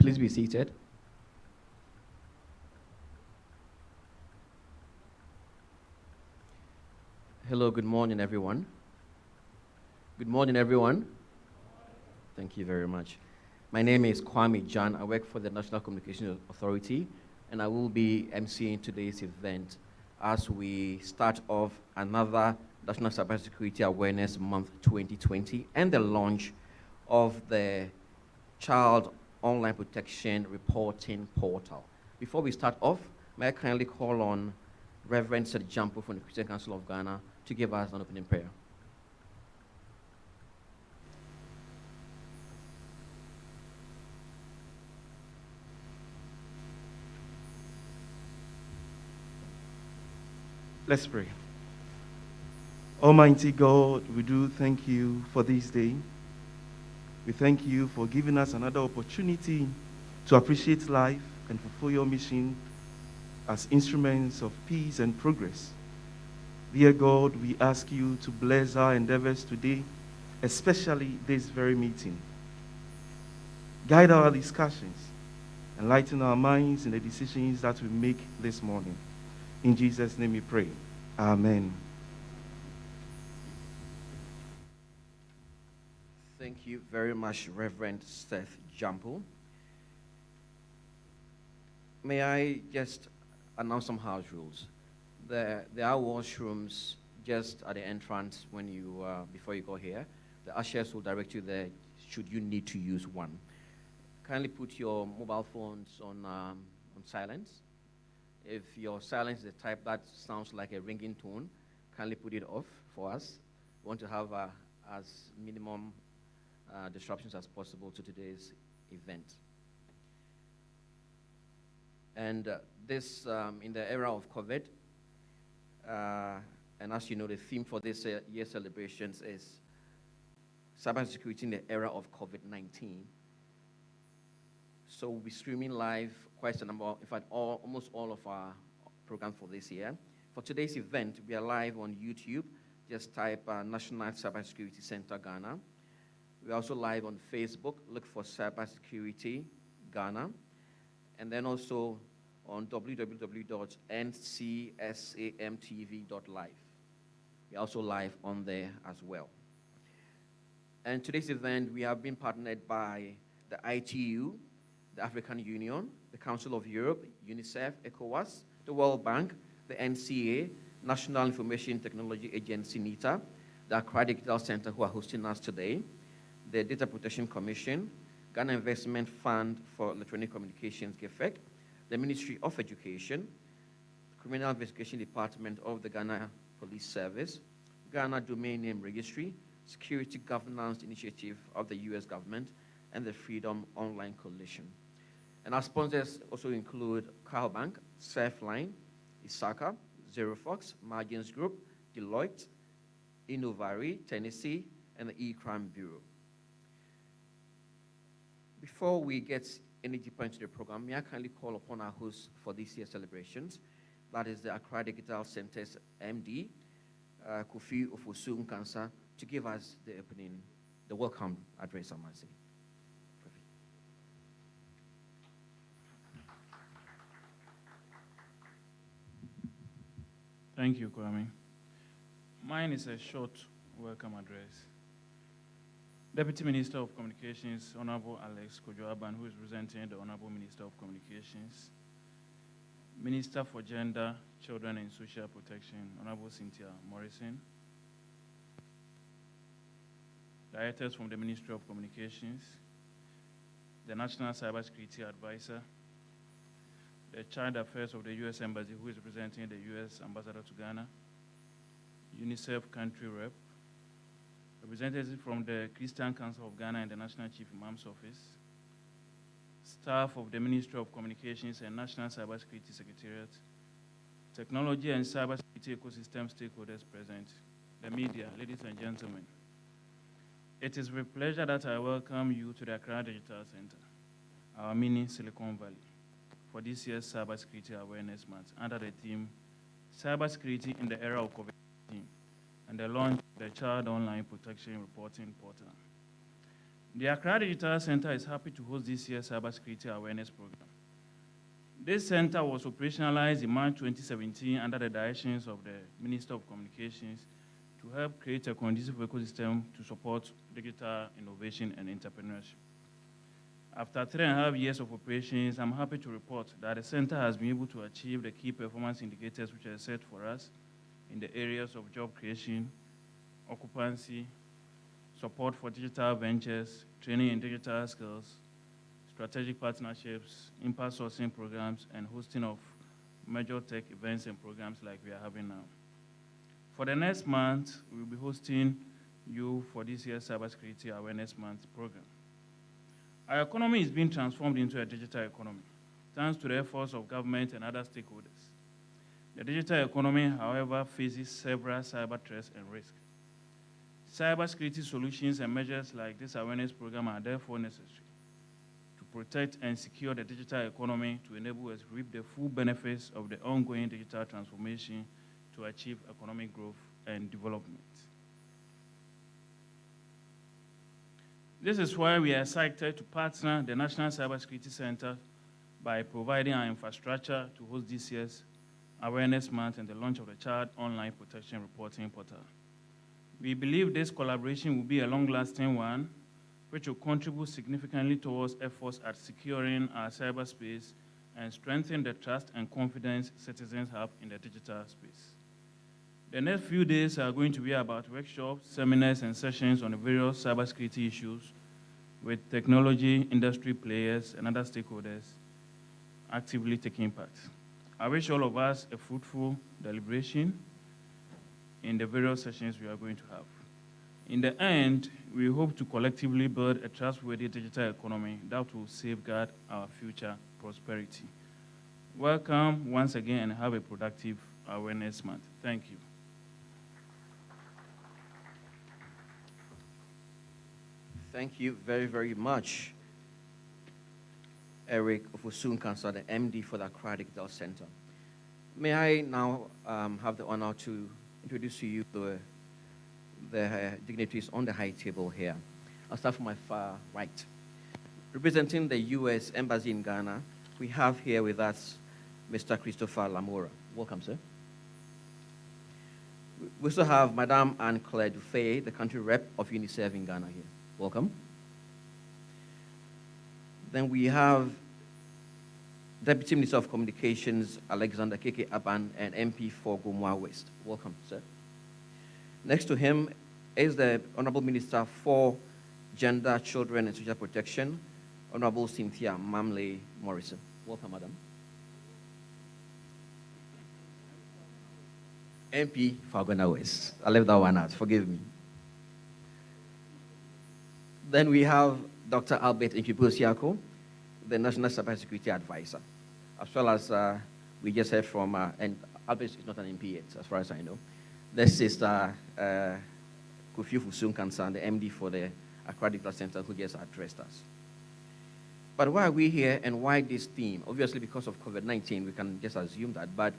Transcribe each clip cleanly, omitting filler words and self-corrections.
Please be seated. Hello, good morning, everyone. Good morning, everyone. Thank you very much. My name is Kwame Jan. I work for the National Communications Authority, and I will be emceeing today's event as we start off another National Cybersecurity Awareness Month 2020 and the launch of the Child Online Protection Reporting Portal. Before we start off, may I kindly call on Reverend Sir Jampo from the Christian Council of Ghana to give us an opening prayer. Let's pray. Almighty God, we do thank you for this day. We thank you for giving us another opportunity to appreciate life and fulfill your mission as instruments of peace and progress. Dear God, we ask you to bless our endeavors today, especially this very meeting. Guide our discussions, enlighten our minds in the decisions that we make this morning. In Jesus' name we pray. Amen. Thank you very much, Reverend Seth Jampo. May I just announce some house rules? There are washrooms just at the entrance when you before you go here. The ushers will direct you there should you need to use one. Kindly put your mobile phones on silence. If your silence is the type that sounds like a ringing tone, kindly put it off for us. We want to have as minimum disruptions as possible to today's event. And this, in the era of COVID, and as you know, the theme for this year's celebrations is cybersecurity in the era of COVID-19. So we'll be streaming live quite a number, in fact, almost all of our programs for this year. For today's event, we are live on YouTube. Just type National Cybersecurity Center Ghana. We're also live on Facebook. Look for Cybersecurity Ghana. And then also on www.ncsamtv.live. We're also live on there as well. And today's event, we have been partnered by the ITU, the African Union, the Council of Europe, UNICEF, ECOWAS, the World Bank, the NCA, National Information Technology Agency, NITA, the Accra Digital Center, who are hosting us today, the Data Protection Commission, Ghana Investment Fund for Electronic Communications, GIFEC, the Ministry of Education, Criminal Investigation Department of the Ghana Police Service, Ghana Domain Name Registry, Security Governance Initiative of the U.S. government, and the Freedom Online Coalition. And our sponsors also include Carl Bank, Surfline, Isaka, Zerofox, Margins Group, Deloitte, Innovari, Tennessee, and the E-Crime Bureau. Before we get any deeper into the program, may I kindly call upon our host for this year's celebrations. That is the Accra Digital Center's MD, Kofi Ofosu Nkansa, to give us the welcome address, I might say. Thank you, Kwame. Mine is a short welcome address. Deputy Minister of Communications, Honorable Alex Kojo-Aban, who is presenting the Honorable Minister of Communications. Minister for Gender, Children and Social Protection, Honorable Cynthia Morrison. Directors from the Ministry of Communications, the National Cybersecurity Advisor, the Child Affairs of the U.S. Embassy, who is representing the U.S. Ambassador to Ghana, UNICEF Country Rep, representatives from the Christian Council of Ghana and the National Chief Imam's Office, staff of the Ministry of Communications and National Cybersecurity Secretariat, technology and cybersecurity ecosystem stakeholders present, the media, ladies and gentlemen. It is with pleasure that I welcome you to the Accra Digital Center, our mini Silicon Valley, for this year's Cybersecurity Awareness Month under the theme, Cybersecurity in the Era of COVID-19, and the launch of the Child Online Protection Reporting Portal. The Accra Digital Center is happy to host this year's Cybersecurity Awareness Program. This center was operationalized in March 2017 under the directions of the Minister of Communications to help create a conducive ecosystem to support digital innovation and entrepreneurship. After 3.5 years of operations, I'm happy to report that the center has been able to achieve the key performance indicators which are set for us in the areas of job creation, occupancy, support for digital ventures, training in digital skills, strategic partnerships, impact sourcing programs, and hosting of major tech events and programs like we are having now. For the next month, we'll be hosting you for this year's Cybersecurity Awareness Month program. Our economy is being transformed into a digital economy, thanks to the efforts of government and other stakeholders. The digital economy, however, faces several cyber threats and risks. Cybersecurity solutions and measures like this awareness program are therefore necessary to protect and secure the digital economy to enable us to reap the full benefits of the ongoing digital transformation to achieve economic growth and development. This is why we are excited to partner the National Cybersecurity Center by providing our infrastructure to host this year's Awareness Month and the launch of the Child Online Protection Reporting Portal. We believe this collaboration will be a long-lasting one, which will contribute significantly towards efforts at securing our cyberspace and strengthen the trust and confidence citizens have in the digital space. The next few days are going to be about workshops, seminars, and sessions on the various cybersecurity issues with technology, industry players, and other stakeholders actively taking part. I wish all of us a fruitful deliberation in the various sessions we are going to have. In the end, we hope to collectively build a trustworthy digital economy that will safeguard our future prosperity. Welcome once again and have a productive Awareness Month. Thank you. Thank you very, very much, Eric Ofosun-Kansah, the MD for the Accra Digital Center. May I now have the honor to introduce to you the dignitaries on the high table here. I'll start from my far right. Representing the U.S. Embassy in Ghana, we have here with us Mr. Christopher Lamora. Welcome, sir. We also have Madame Anne-Claire Dufay, the country rep of UNICEF in Ghana here. Welcome. Then we have Deputy Minister of Communications, Alexander Keke Aban, and MP for Gomoa West. Welcome, sir. Next to him is the Honorable Minister for Gender, Children, and Social Protection, Honorable Cynthia Mamley Morrison. Welcome, Madam. MP for Gomoa West. I left that one out, forgive me. Then we have Dr. Albert Nkipo-Siako, the National Cybersecurity Advisor, as well as we just heard from, and Albert is not an MP yet, as far as I know. This is Kofi Ofosun-Kansah, the MD for the Accra Digital Center, who just addressed us. But why are we here and why this theme? Obviously, because of COVID-19, we can just assume that. But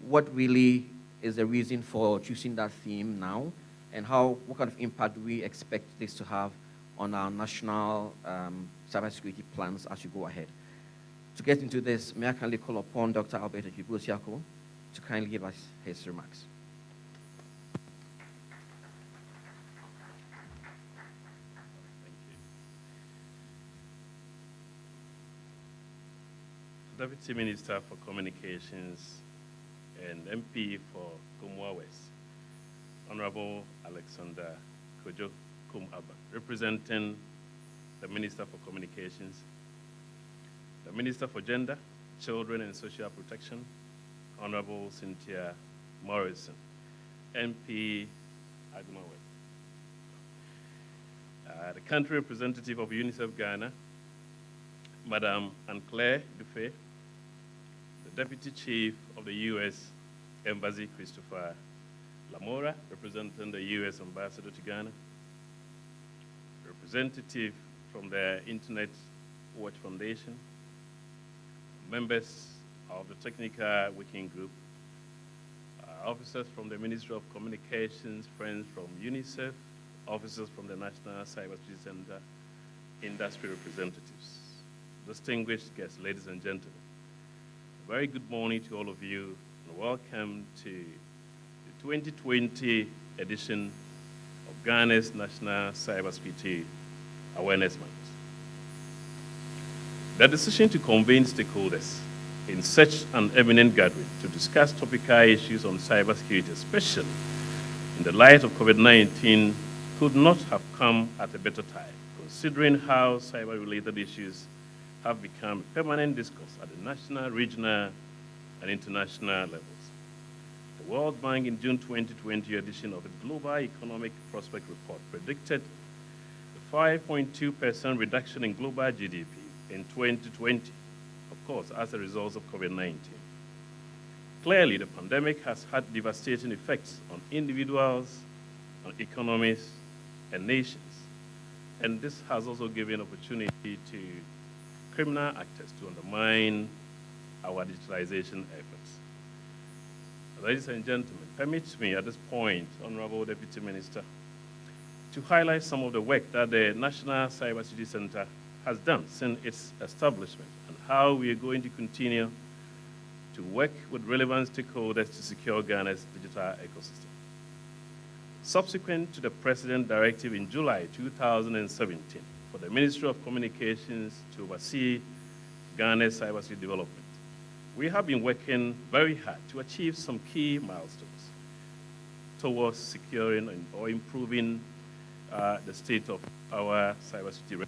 what really is the reason for choosing that theme now, and what kind of impact do we expect this to have on our national cybersecurity plans as you go ahead? To get into this, may I kindly call upon Dr. Albert Nkipo-Siako to kindly give us his remarks. Deputy Minister for Communications and MP for Gomoa West, Honorable Alexander Kojo Kum-Aba, representing the Minister for Communications, the Minister for Gender, Children and Social Protection, Honorable Cynthia Morrison, MP Gomoa West, the country representative of UNICEF Ghana, Madame Anne-Claire Dufay, the Deputy Chief of the U.S. Embassy, Christopher Lamora, representing the U.S. Ambassador to Ghana, representative from the Internet Watch Foundation, members of the Technical Working Group, officers from the Ministry of Communications, friends from UNICEF, officers from the National Cybersecurity Center, industry representatives, distinguished guests, ladies and gentlemen. A very good morning to all of you, and welcome to the 2020 edition of Ghana's National Cybersecurity Awareness Month. The decision to convene stakeholders in such an eminent gathering to discuss topical issues on cybersecurity, especially in the light of COVID-19, could not have come at a better time, considering how cyber-related issues have become a permanent discourse at the national, regional, and international levels. The World Bank in June 2020 edition of its Global Economic Prospect Report predicted a 5.2% reduction in global GDP in 2020, of course, as a result of COVID-19. Clearly, the pandemic has had devastating effects on individuals, on economies, and nations. And this has also given opportunity to criminal actors to undermine our digitalization efforts. Ladies and gentlemen, permit me at this point, Honorable Deputy Minister, to highlight some of the work that the National Cybersecurity Center has done since its establishment and how we are going to continue to work with relevant stakeholders to secure Ghana's digital ecosystem. Subsequent to the President's directive in July 2017 for the Ministry of Communications to oversee Ghana's cybersecurity development, we have been working very hard to achieve some key milestones towards securing or improving the state of our cybersecurity readiness.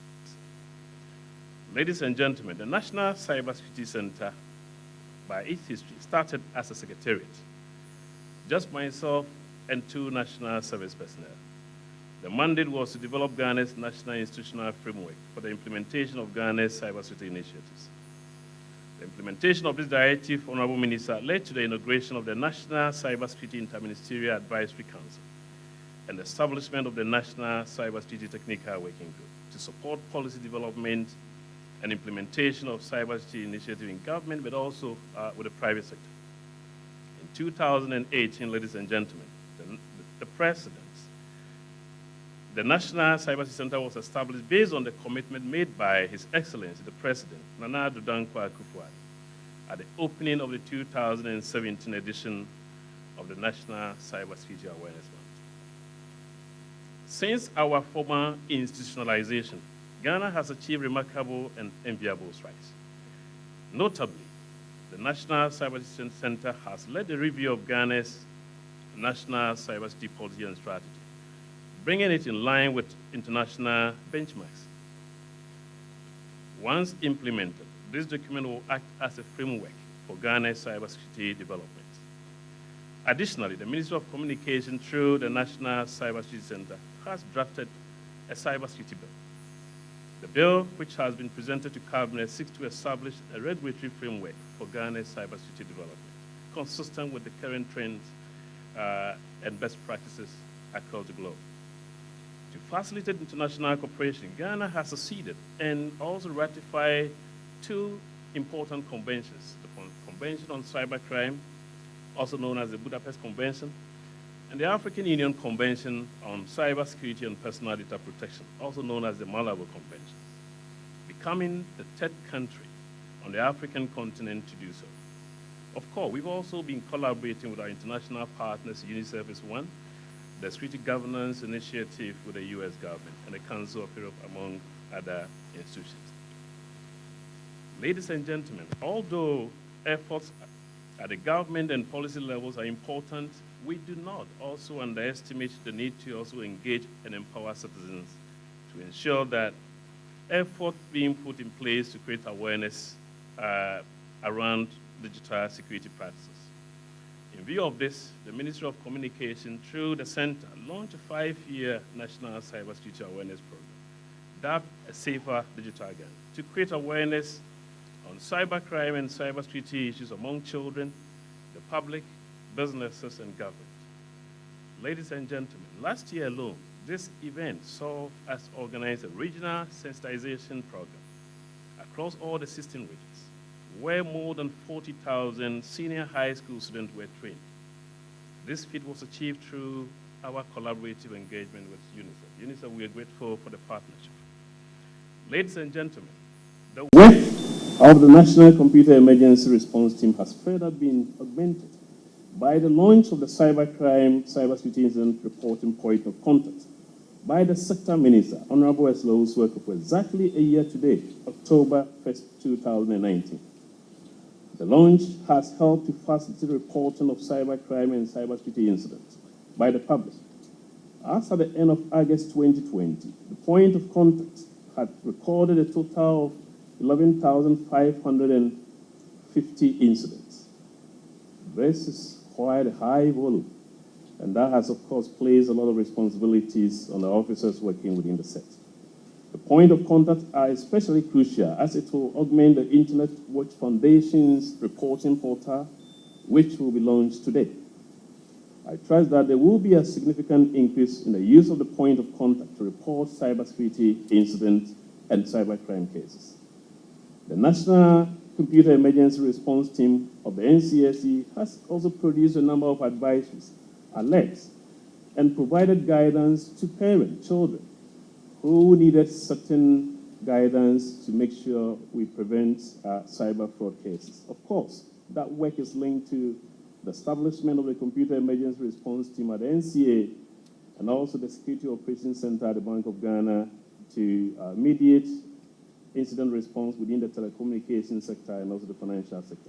Ladies and gentlemen, the National Cybersecurity Center, by its history, started as a secretariat. Just myself and 2 national service personnel. The mandate was to develop Ghana's national institutional framework for the implementation of Ghana's cybersecurity initiatives. The implementation of this directive, Honorable Minister, led to the inauguration of the National Cybersecurity Interministerial Advisory Council and the establishment of the National Cybersecurity Technical Working Group to support policy development and implementation of cybersecurity initiatives in government, but also with the private sector. In 2018, ladies and gentlemen, the President, the National Cybersecurity Center was established based on the commitment made by His Excellency, the President, Nana Addo Dankwa Akufo-Addo, at the opening of the 2017 edition of the National Cybersecurity Awareness Month. Since our former institutionalization, Ghana has achieved remarkable and enviable strides. Notably, the National Cybersecurity Center has led the review of Ghana's national cybersecurity policy and strategy, bringing it in line with international benchmarks. Once implemented, this document will act as a framework for Ghana's cybersecurity development. Additionally, the Ministry of Communication, through the National Cybersecurity Center, has drafted a cybersecurity bill. The bill, which has been presented to Cabinet, seeks to establish a regulatory framework for Ghana's cybersecurity development, consistent with the current trends and best practices across the globe. To facilitate international cooperation, Ghana has succeeded and also ratified 2 important conventions: the Convention on Cybercrime, also known as the Budapest Convention, and the African Union Convention on Cybersecurity and Personal Data Protection, also known as the Malabo Convention, becoming the 3rd country on the African continent to do so. Of course, we've also been collaborating with our international partners. UNICEF is one, the Security Governance Initiative with the US government, and the Council of Europe, among other institutions. Ladies and gentlemen, although efforts at the government and policy levels are important, we do not also underestimate the need to also engage and empower citizens to ensure that effort being put in place to create awareness around digital security practices. In view of this, the Ministry of Communication, through the Center, launched a 5-year National Cybersecurity Awareness Program, dubbed A Safer Digital Ghana, to create awareness on cybercrime and cybersecurity issues among children, the public, businesses, and government. Ladies and gentlemen, last year alone, this event saw us organize a regional sensitization program across all the 16 regions, where more than 40,000 senior high school students were trained. This feat was achieved through our collaborative engagement with UNICEF. UNICEF, we are grateful for the partnership. Ladies and gentlemen, the work of the National Computer Emergency Response Team has further been augmented by the launch of the Cybersecurity Incident Reporting Point of Contact by the Sector Minister, Honorable Eslo Usweko, for exactly a year today, October 1st, 2019. The launch has helped to facilitate reporting of cybercrime and cybersecurity incidents by the public. As at the end of August 2020, the point of contact had recorded a total of 11,550 incidents. This is quite a high volume, and that has, of course, placed a lot of responsibilities on the officers working within the sector. The point of contact are especially crucial as it will augment the Internet Watch Foundation's reporting portal, which will be launched today. I trust that there will be a significant increase in the use of the point of contact to report cybersecurity incidents and cybercrime cases. The National Computer Emergency Response Team of the NCSE has also produced a number of advisories, alerts, and provided guidance to parents, children, who needed certain guidance to make sure we prevent cyber fraud cases. Of course, that work is linked to the establishment of the Computer Emergency Response Team at the NCA and also the Security Operations Center at the Bank of Ghana to mediate incident response within the telecommunications sector and also the financial sector.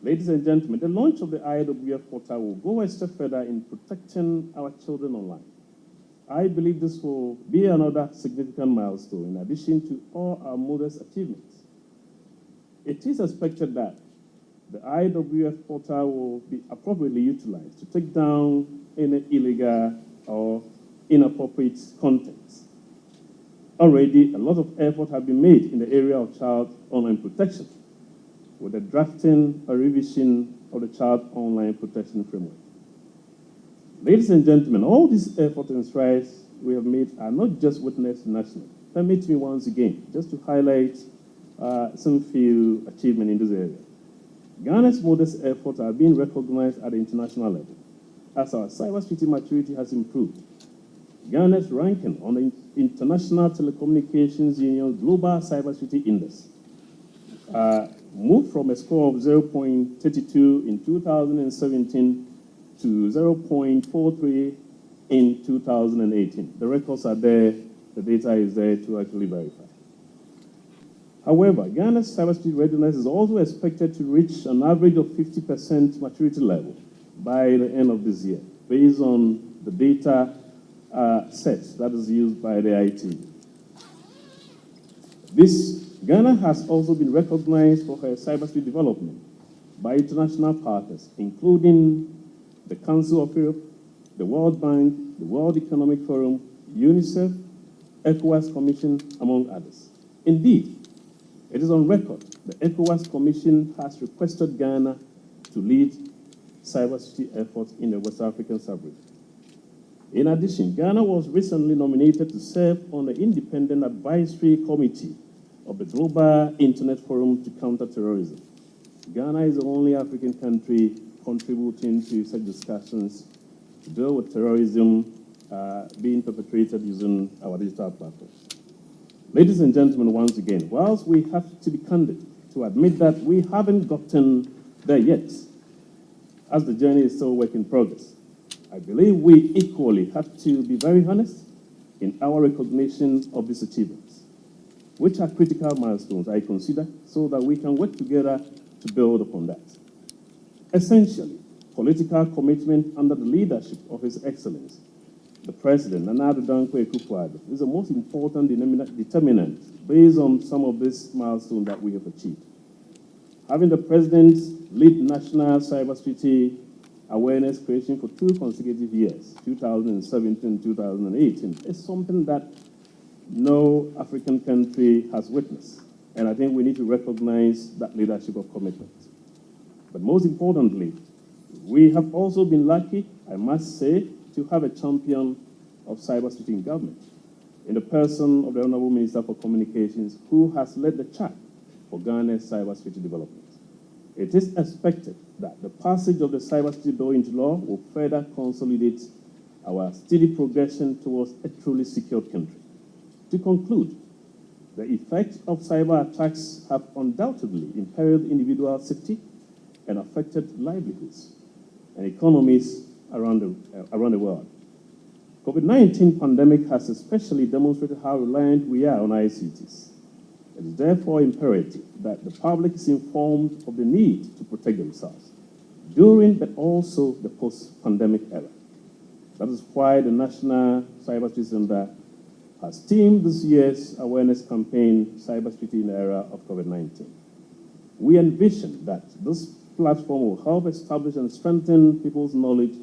Ladies and gentlemen, the launch of the IWF portal will go a step further in protecting our children online. I believe this will be another significant milestone in addition to all our modest achievements. It is expected that the IWF portal will be appropriately utilized to take down any illegal or inappropriate contents. Already, a lot of effort has been made in the area of child online protection with the drafting or revision of the Child Online Protection Framework. Ladies and gentlemen, all these efforts and strides we have made are not just witnessed nationally. Permit me once again just to highlight some few achievements in this area. Ghana's modest efforts are being recognized at the international level as our cybersecurity maturity has improved. Ghana's ranking on the International Telecommunications Union Global Cybersecurity Index moved from a score of 0.32 in 2017 to 0.43 in 2018. The records are there, the data is there to actually verify. However, Ghana's cybersecurity readiness is also expected to reach an average of 50% maturity level by the end of this year, based on the data set that is used by the IT. Ghana has also been recognized for her cybersecurity development by international partners, including the Council of Europe, the World Bank, the World Economic Forum, UNICEF, ECOWAS Commission, among others. Indeed, it is on record the ECOWAS Commission has requested Ghana to lead cybersecurity efforts in the West African sub-region. In addition, Ghana was recently nominated to serve on the Independent Advisory Committee of the Global Internet Forum to Counter Terrorism. Ghana is the only African country contributing to such discussions to deal with terrorism being perpetrated using our digital platforms. Ladies and gentlemen, once again, whilst we have to be candid to admit that we haven't gotten there yet, as the journey is still a work in progress, I believe we equally have to be very honest in our recognition of these achievements, which are critical milestones, I consider, so that we can work together to build upon that. Essentially, political commitment under the leadership of His Excellency, the President, Nana Addo Dankwa Akufo-Addo, is the most important determinant based on some of these milestones that we have achieved. Having the President lead national cybersecurity awareness creation for 2 consecutive years, 2017 and 2018, is something that no African country has witnessed. And I think we need to recognize that leadership of commitment. But most importantly, we have also been lucky, I must say, to have a champion of cybersecurity in government, in the person of the Honorable Minister for Communications, who has led the charge for Ghana's cybersecurity development. It is expected that the passage of the cybersecurity bill into law will further consolidate our steady progression towards a truly secure country. To conclude, The effects of cyber attacks have undoubtedly imperiled individual safety and affected livelihoods and economies around the world. COVID-19 pandemic has especially demonstrated how reliant we are on ICTs. It is therefore imperative that the public is informed of the need to protect themselves during but also the post-pandemic era. That is why the National Cybersecurity Center has themed this year's awareness campaign, Cybersecurity in the Era of COVID-19. We envision that this platform will help establish and strengthen people's knowledge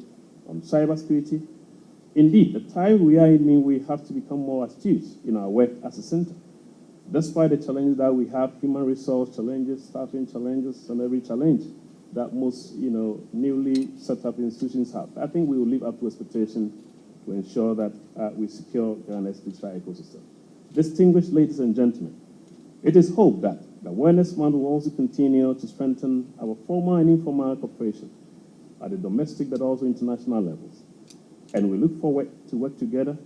on cybersecurity. Indeed, the time we are in means we have to become more astute in our work as a center. Despite the challenges that we have, human resource challenges, staffing challenges, and every challenge that most newly set up institutions have, I think we will live up to expectation to ensure that we secure Ghana's digital ecosystem. Distinguished ladies and gentlemen, it is hoped that the Awareness Month will also continue to strengthen our formal and informal cooperation at the domestic but also international levels. And we look forward to work together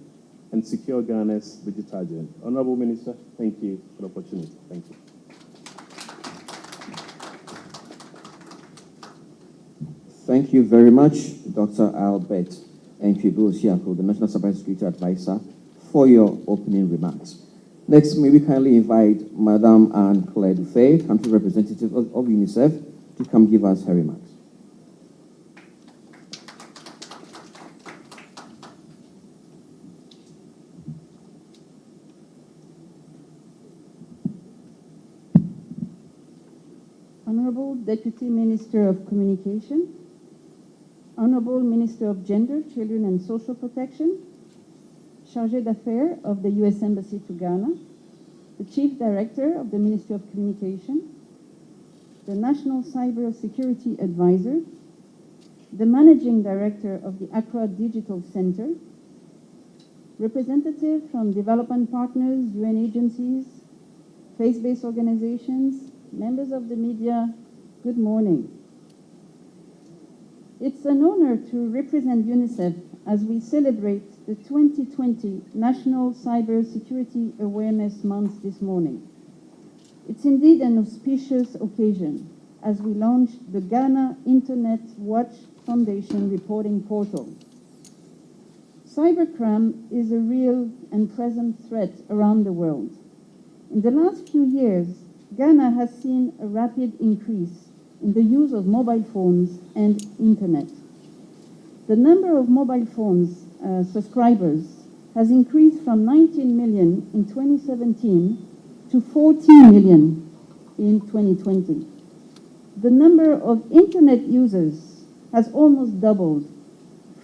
and secure Ghana's digital journey. Honorable Minister, thank you for the opportunity. Thank you. Thank you very much, Dr. Albert Nkwebo-Siako, the National Cybersecurity Advisor, for your opening remarks. Next, may we kindly invite Madam Anne-Claire Dufay, Country Representative of UNICEF, to come give us her remarks. Honorable Deputy Minister of Communication, Honorable Minister of Gender, Children and Social Protection, Chargé d'Affaires of the U.S. Embassy to Ghana, the Chief Director of the Ministry of Communication, the National Cybersecurity Advisor, the Managing Director of the Accra Digital Center, representatives from development partners, UN agencies, faith-based organizations, members of the media, good morning. It's an honor to represent UNICEF as we celebrate the 2020 National Cybersecurity Awareness Month this morning. It's indeed an auspicious occasion as we launch the Ghana Internet Watch Foundation reporting portal. Cybercrime is a real and present threat around the world. In the last few years, Ghana has seen a rapid increase in the use of mobile phones and internet. The number of mobile phones subscribers has increased from 19 million in 2017 to 14 million in 2020. The number of internet users has almost doubled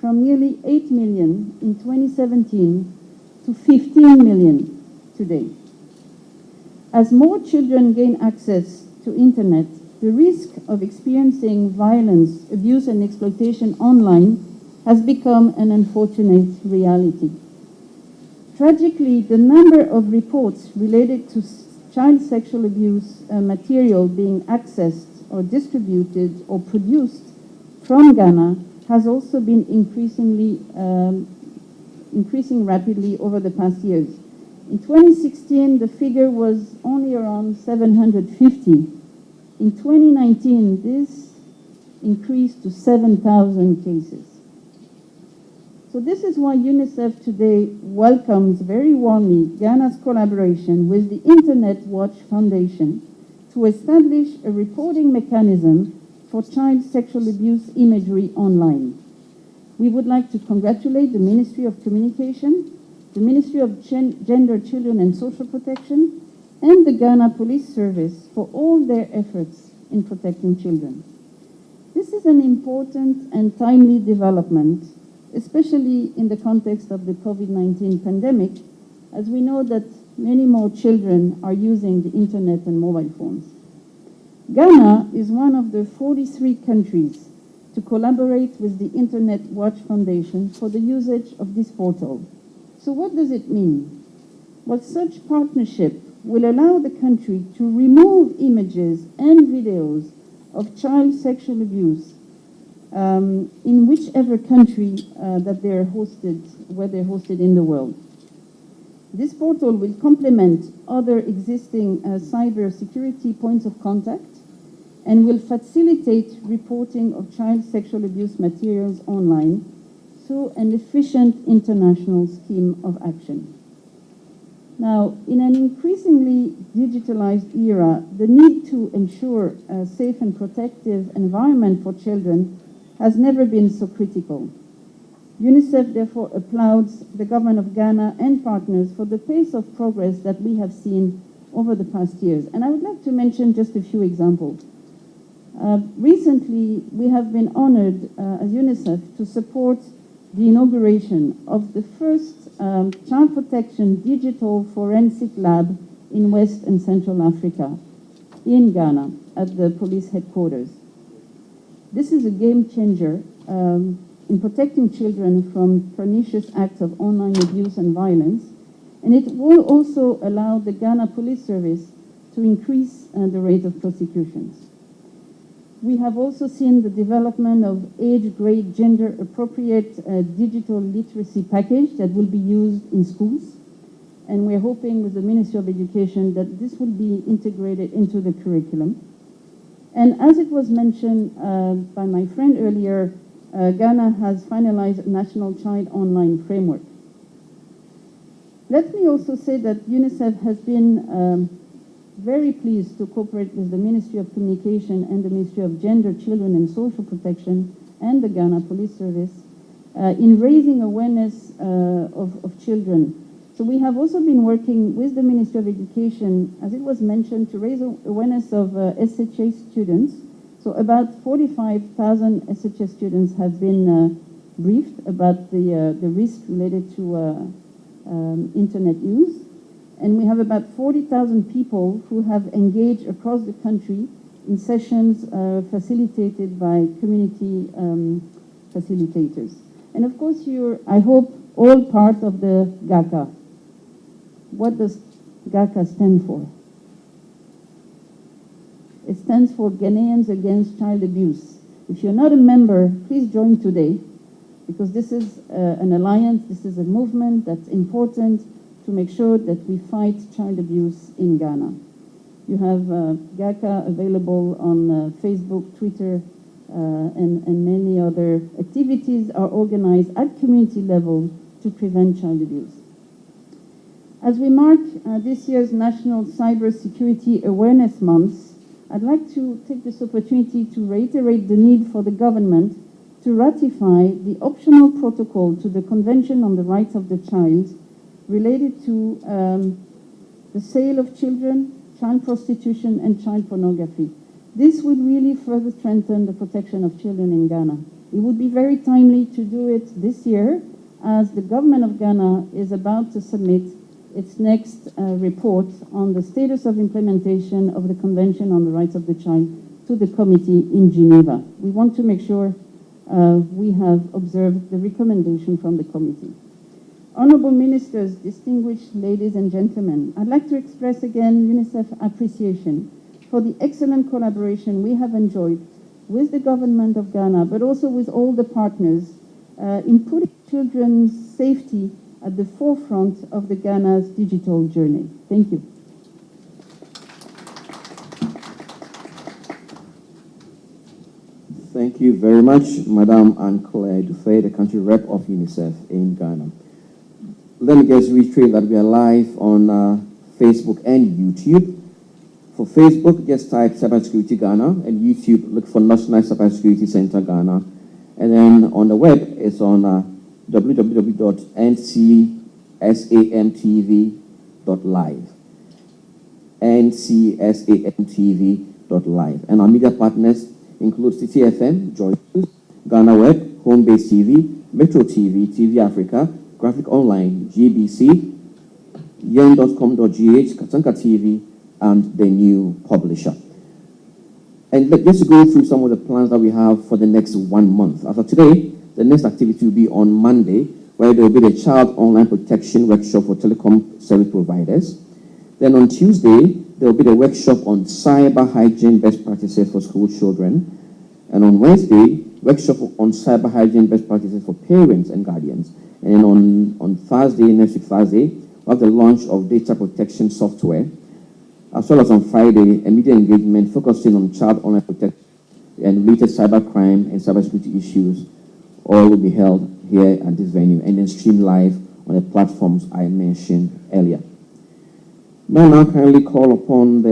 from nearly 8 million in 2017 to 15 million today. As more children gain access to internet, the risk of experiencing violence, abuse, and exploitation online has become an unfortunate reality. Tragically, the number of reports related to child sexual abuse material being accessed or distributed or produced from Ghana has also been increasing rapidly over the past years. In 2016, the figure was only around 750. In 2019, this increased to 7,000 cases. So this is why UNICEF today welcomes very warmly Ghana's collaboration with the Internet Watch Foundation to establish a reporting mechanism for child sexual abuse imagery online. We would like to congratulate the Ministry of Communication, the Ministry of Gender, Children and Social Protection, and the Ghana Police Service for all their efforts in protecting children. This is an important and timely development, especially in the context of the COVID-19 pandemic, as we know that many more children are using the internet and mobile phones. Ghana is one of the 43 countries to collaborate with the Internet Watch Foundation for the usage of this portal. So what does it mean? Well, such partnership will allow the country to remove images and videos of child sexual abuse in whichever country that they're hosted, where they're hosted in the world. This portal will complement other existing cybersecurity points of contact and will facilitate reporting of child sexual abuse materials online through an efficient international scheme of action. Now, in an increasingly digitalized era, the need to ensure a safe and protective environment for children has never been so critical. UNICEF therefore applauds the government of Ghana and partners for the pace of progress that we have seen over the past years. And I would like to mention just a few examples. Recently, we have been honored as UNICEF to support the inauguration of the first child protection digital forensic lab in West and Central Africa, in Ghana, at the police headquarters. This is a game changer in protecting children from pernicious acts of online abuse and violence, and it will also allow the Ghana Police Service to increase the rate of prosecutions. We have also seen the development of age-grade, gender-appropriate digital literacy package that will be used in schools, and we're hoping with the Ministry of Education that this will be integrated into the curriculum. And as it was mentioned by my friend earlier, Ghana has finalized a national child online framework. Let me also say that UNICEF has been very pleased to cooperate with the Ministry of Communication and the Ministry of Gender, Children and Social Protection and the Ghana Police Service in raising awareness of children. So we have also been working with the Ministry of Education, as it was mentioned, to raise awareness of SHA students. So about 45,000 SHA students have been briefed about the risk related to internet use. And we have about 40,000 people who have engaged across the country in sessions facilitated by community facilitators. And of course, you're, I hope, all part of the GACA. What does GACA stand for? It stands for Ghanaians Against Child Abuse. If you're not a member, please join today, because this is an alliance, this is a movement that's important to make sure that we fight child abuse in Ghana. You have GACA available on Facebook, Twitter, and many other activities are organized at community level to prevent child abuse. As we mark this year's National Cybersecurity Awareness Month, I'd like to take this opportunity to reiterate the need for the government to ratify the optional protocol to the Convention on the Rights of the Child related to the sale of children, child prostitution, and child pornography. This would really further strengthen the protection of children in Ghana. It would be very timely to do it this year, as the government of Ghana is about to submit its next report on the status of implementation of the Convention on the Rights of the Child to the committee in Geneva. We want to make sure we have observed the recommendation from the committee. Honorable Ministers, distinguished ladies and gentlemen, I'd like to express again UNICEF appreciation for the excellent collaboration we have enjoyed with the government of Ghana, but also with all the partners in putting children's safety at the forefront of the Ghana's digital journey. Thank you. Thank you very much, Madame Anne-Claire Dufay, the country rep of UNICEF in Ghana. Let me just reiterate that we are live on Facebook and YouTube. For Facebook, just type Cybersecurity Ghana, and YouTube, look for National Cybersecurity Center Ghana. And then on the web, it's on www.ncsamtv.live. ncsamtv.live. And our media partners include Citi FM, Joy News, Ghana Web, Home-Based TV, Metro TV, TV Africa, Graphic Online, GBC, yen.com.gh, Katanka TV, and the new publisher. And let's go through some of the plans that we have for the next 1 month. As of today, the next activity will be on Monday, where there will be the Child Online Protection Workshop for telecom service providers. Then on Tuesday, there will be the workshop on cyber hygiene best practices for school children. And on Wednesday, workshop on cyber hygiene best practices for parents and guardians. And then on Thursday, next week Thursday, marked the launch of data protection software, as well as on Friday, a media engagement focusing on child online protection and related cybercrime and cybersecurity issues. All will be held here at this venue and then streamed live on the platforms I mentioned earlier. Now kindly call upon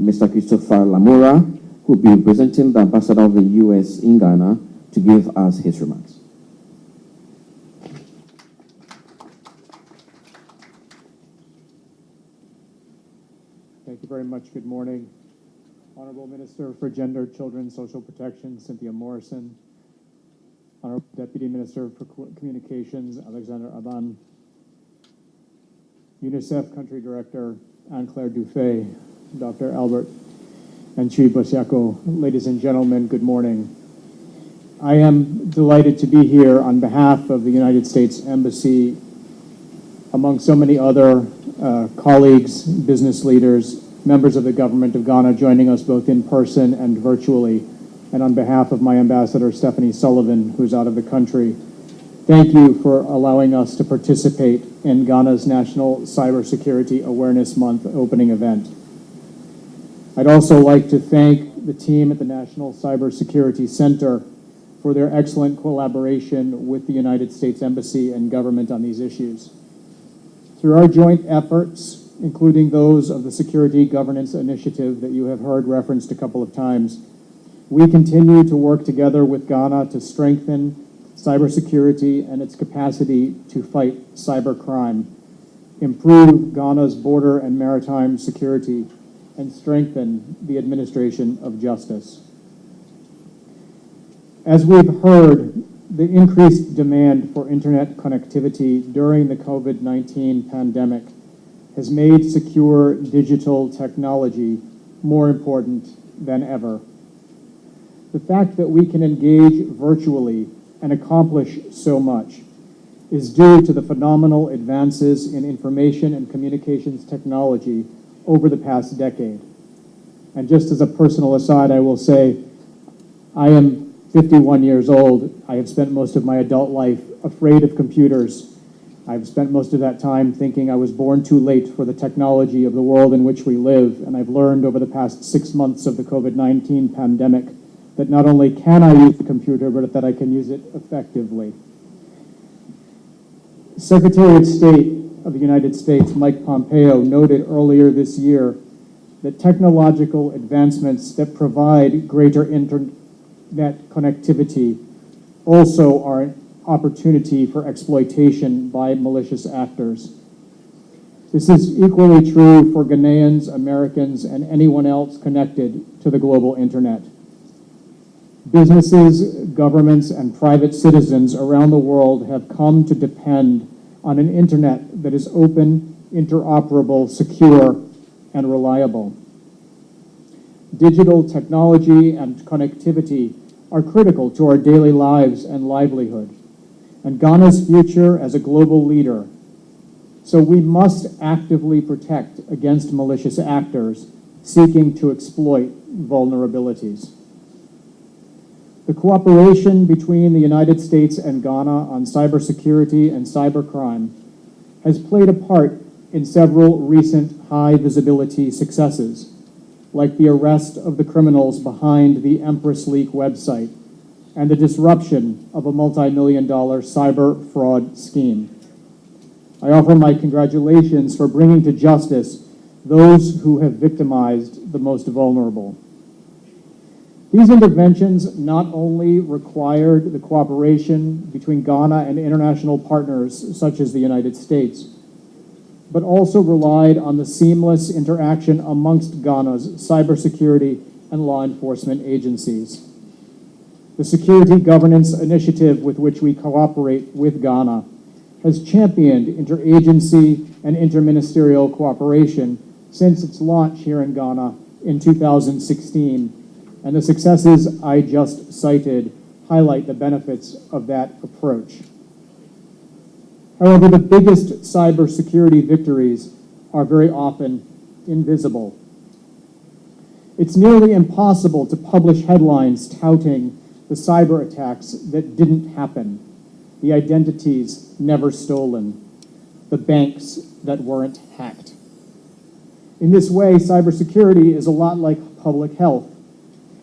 Mr. Christopher Lamora, who will be representing the Ambassador of the U.S. in Ghana, to give us his remarks. Thank you very much. Good morning. Honorable Minister for Gender, Children, Social Protection, Cynthia Morrison. Honorable Deputy Minister for Communications, Alexander Aban. UNICEF Country Director, Anne-Claire Dufay, Dr. Albert and Chief Bosiako. Ladies and gentlemen, good morning. I am delighted to be here on behalf of the United States Embassy, among so many other colleagues, business leaders, members of the government of Ghana joining us both in person and virtually, and on behalf of my ambassador, Stephanie Sullivan, who's out of the country. Thank you for allowing us to participate in Ghana's National Cybersecurity Awareness Month opening event. I'd also like to thank the team at the National Cybersecurity Center for their excellent collaboration with the United States Embassy and government on these issues. Through our joint efforts, including those of the Security Governance Initiative that you have heard referenced a couple of times, we continue to work together with Ghana to strengthen cybersecurity and its capacity to fight cybercrime, improve Ghana's border and maritime security, and strengthen the administration of justice. As we've heard, the increased demand for internet connectivity during the COVID-19 pandemic has made secure digital technology more important than ever. The fact that we can engage virtually and accomplish so much is due to the phenomenal advances in information and communications technology over the past decade. And just as a personal aside, I will say, I am 51 years old. I have spent most of my adult life afraid of computers. I've spent most of that time thinking I was born too late for the technology of the world in which we live. And I've learned over the past 6 months of the COVID-19 pandemic that not only can I use the computer, but that I can use it effectively. Secretary of State of the United States, Mike Pompeo, noted earlier this year that technological advancements that provide greater internet connectivity also are an opportunity for exploitation by malicious actors. This is equally true for Ghanaians, Americans, and anyone else connected to the global internet. Businesses, governments, and private citizens around the world have come to depend on an internet that is open, interoperable, secure, and reliable. Digital technology and connectivity are critical to our daily lives and livelihood, and Ghana's future as a global leader. So we must actively protect against malicious actors seeking to exploit vulnerabilities. The cooperation between the United States and Ghana on cybersecurity and cybercrime has played a part in several recent high-visibility successes, like the arrest of the criminals behind the Empress Leak website and the disruption of a multi-million-dollar cyber fraud scheme. I offer my congratulations for bringing to justice those who have victimized the most vulnerable. These interventions not only required the cooperation between Ghana and international partners such as the United States, but also relied on the seamless interaction amongst Ghana's cybersecurity and law enforcement agencies. The Security Governance Initiative with which we cooperate with Ghana has championed interagency and interministerial cooperation since its launch here in Ghana in 2016. And the successes I just cited highlight the benefits of that approach. However, the biggest cybersecurity victories are very often invisible. It's nearly impossible to publish headlines touting the cyber attacks that didn't happen, the identities never stolen, the banks that weren't hacked. In this way, cybersecurity is a lot like public health,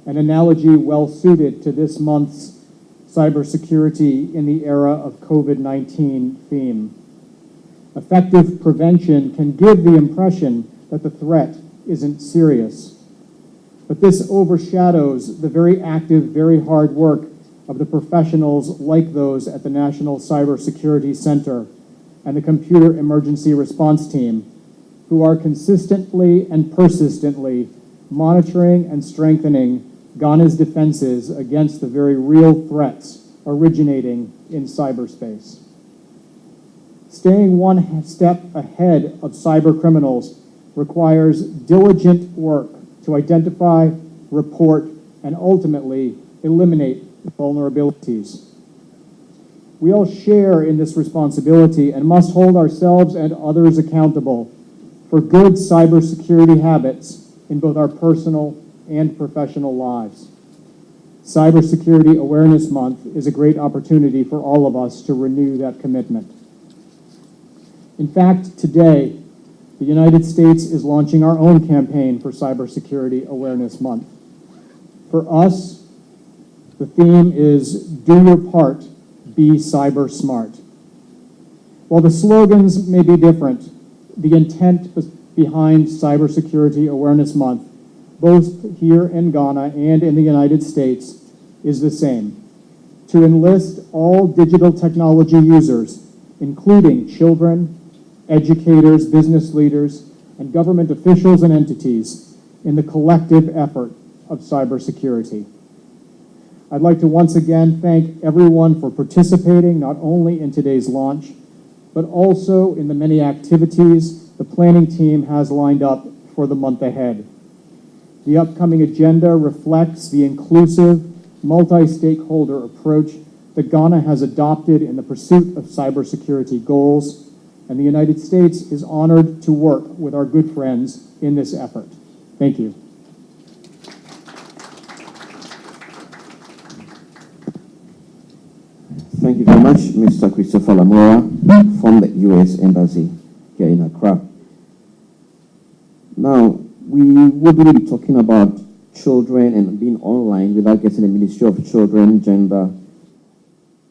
an analogy well suited to this month's cybersecurity in the era of COVID-19 theme. Effective prevention can give the impression that the threat isn't serious, but this overshadows the very active, very hard work of the professionals like those at the National Cybersecurity Center and the Computer Emergency Response Team, who are consistently and persistently monitoring and strengthening Ghana's defenses against the very real threats originating in cyberspace. Staying one step ahead of cyber criminals requires diligent work to identify, report, and ultimately eliminate vulnerabilities. We all share in this responsibility and must hold ourselves and others accountable for good cybersecurity habits in both our personal and professional lives. Cybersecurity Awareness Month is a great opportunity for all of us to renew that commitment. In fact, today, the United States is launching our own campaign for Cybersecurity Awareness Month. For us, the theme is "Do Your Part, Be Cyber Smart." While the slogans may be different, the intent behind Cybersecurity Awareness Month, both here in Ghana and in the United States, is the same: to enlist all digital technology users, including children, educators, business leaders, and government officials and entities, in the collective effort of cybersecurity. I'd like to once again thank everyone for participating, not only in today's launch, but also in the many activities the planning team has lined up for the month ahead. The upcoming agenda reflects the inclusive, multi-stakeholder approach that Ghana has adopted in the pursuit of cybersecurity goals, and the United States is honored to work with our good friends in this effort. Thank you. Thank you very much, Mr. Christopher Lamora from the U.S. Embassy here in Accra. Now, we will be talking about children and being online without getting the Ministry of Children, Gender,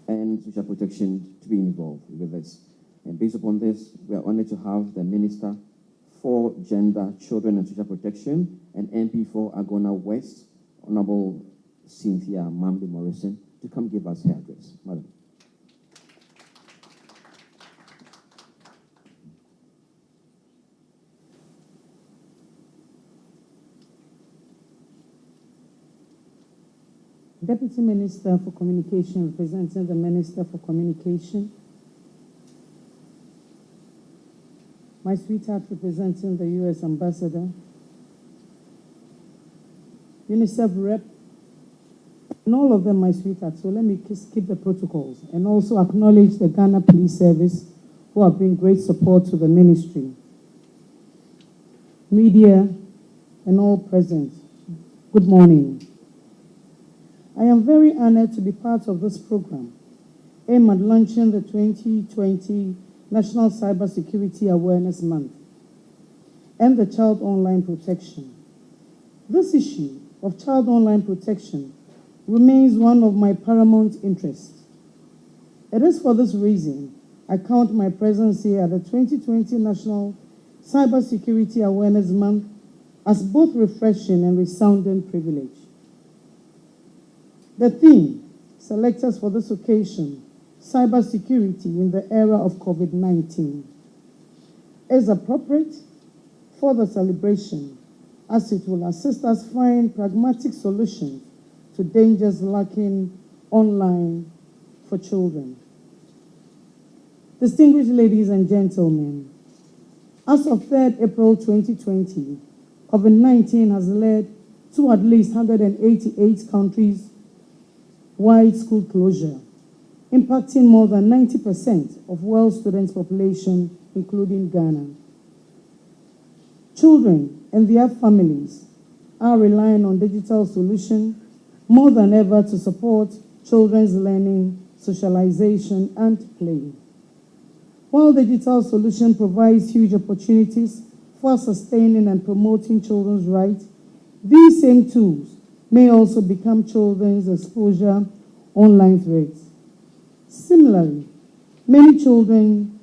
and Social Protection to be involved with this. And based upon this, we are honored to have the Minister for Gender, Children, and Social Protection and MP for Agona West, Honorable Cynthia Mamdi Morrison, to come give us her address. Madam. Deputy Minister for Communication, representing the Minister for Communication. My sweetheart, representing the U.S. Ambassador. UNICEF rep, and all of them my sweetheart. So let me skip the protocols and also acknowledge the Ghana Police Service, who have been great support to the ministry. Media and all present, good morning. I am very honored to be part of this program, aimed at launching the 2020 National Cybersecurity Awareness Month and the Child Online Protection. This issue of child online protection remains one of my paramount interests. It is for this reason I count my presence here at the 2020 National Cybersecurity Awareness Month as both refreshing and resounding privilege. The theme selected for this occasion, cybersecurity in the era of COVID-19, is appropriate for the celebration, as it will assist us find pragmatic solutions to dangers lurking online for children. Distinguished ladies and gentlemen, as of 3rd April 2020, COVID-19 has led to at least 188 countries wide school closure, impacting more than 90% of world students' population, including Ghana. Children and their families are relying on digital solutions more than ever to support children's learning, socialization, and play. While digital solution provides huge opportunities for sustaining and promoting children's rights, these same tools may also become children's exposure online threats. Similarly, many children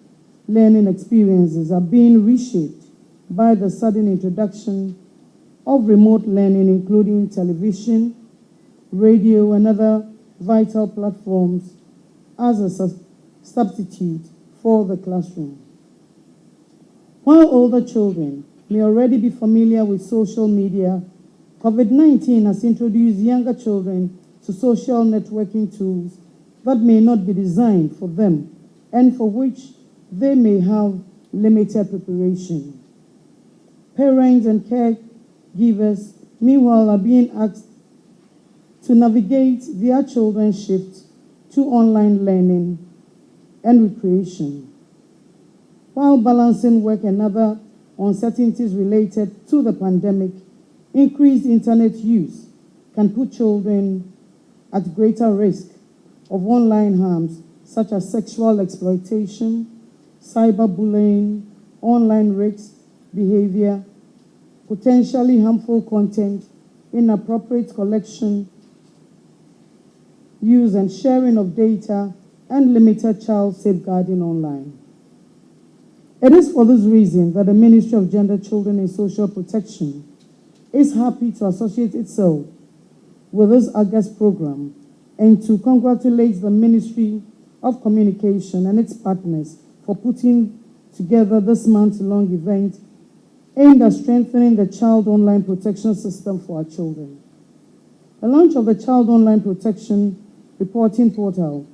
learning experiences are being reshaped by the sudden introduction of remote learning, including television, radio, and other vital platforms as a substitute for the classroom. While older children may already be familiar with social media, COVID-19 has introduced younger children to social networking tools that may not be designed for them and for which they may have limited preparation. Parents and caregivers, meanwhile, are being asked to navigate their children's shift to online learning and recreation, while balancing work and other uncertainties related to the pandemic. Increased internet use can put children at greater risk of online harms such as sexual exploitation, cyberbullying, online risk behavior, potentially harmful content, inappropriate collection, use and sharing of data, and limited child safeguarding online. It is for this reason that the Ministry of Gender, Children and Social Protection is happy to associate itself with this August program and to congratulate the Ministry of Communication and its partners for putting together this month-long event aimed at strengthening the child online protection system for our children. The launch of the Child Online Protection Reporting Portal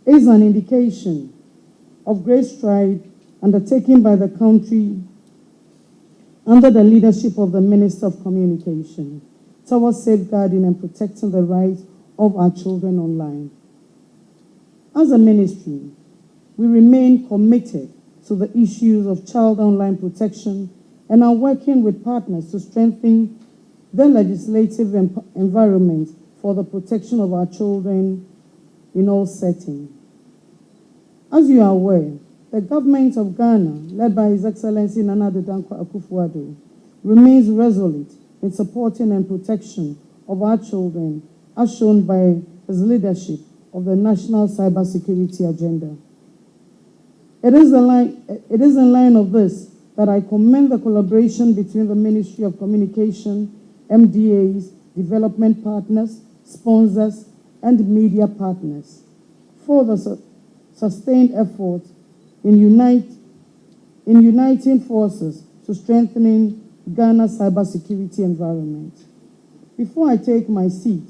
is an indication of great stride undertaken by the country under the leadership of the Minister of Communication towards safeguarding and protecting the rights of our children online. As a ministry, we remain committed to the issues of child online protection and are working with partners to strengthen the legislative environment for the protection of our children in all settings. As you are aware, the government of Ghana, led by His Excellency Nana Addo Dankwa Akufo-Addo, remains resolute in supporting and protection of our children, as shown by his leadership of the National Cybersecurity Agenda. It is in line of this that I commend the collaboration between the Ministry of Communication, MDAs, development partners, sponsors, and media partners for the sustained effort in uniting forces to strengthening Ghana's cybersecurity environment. Before I take my seat,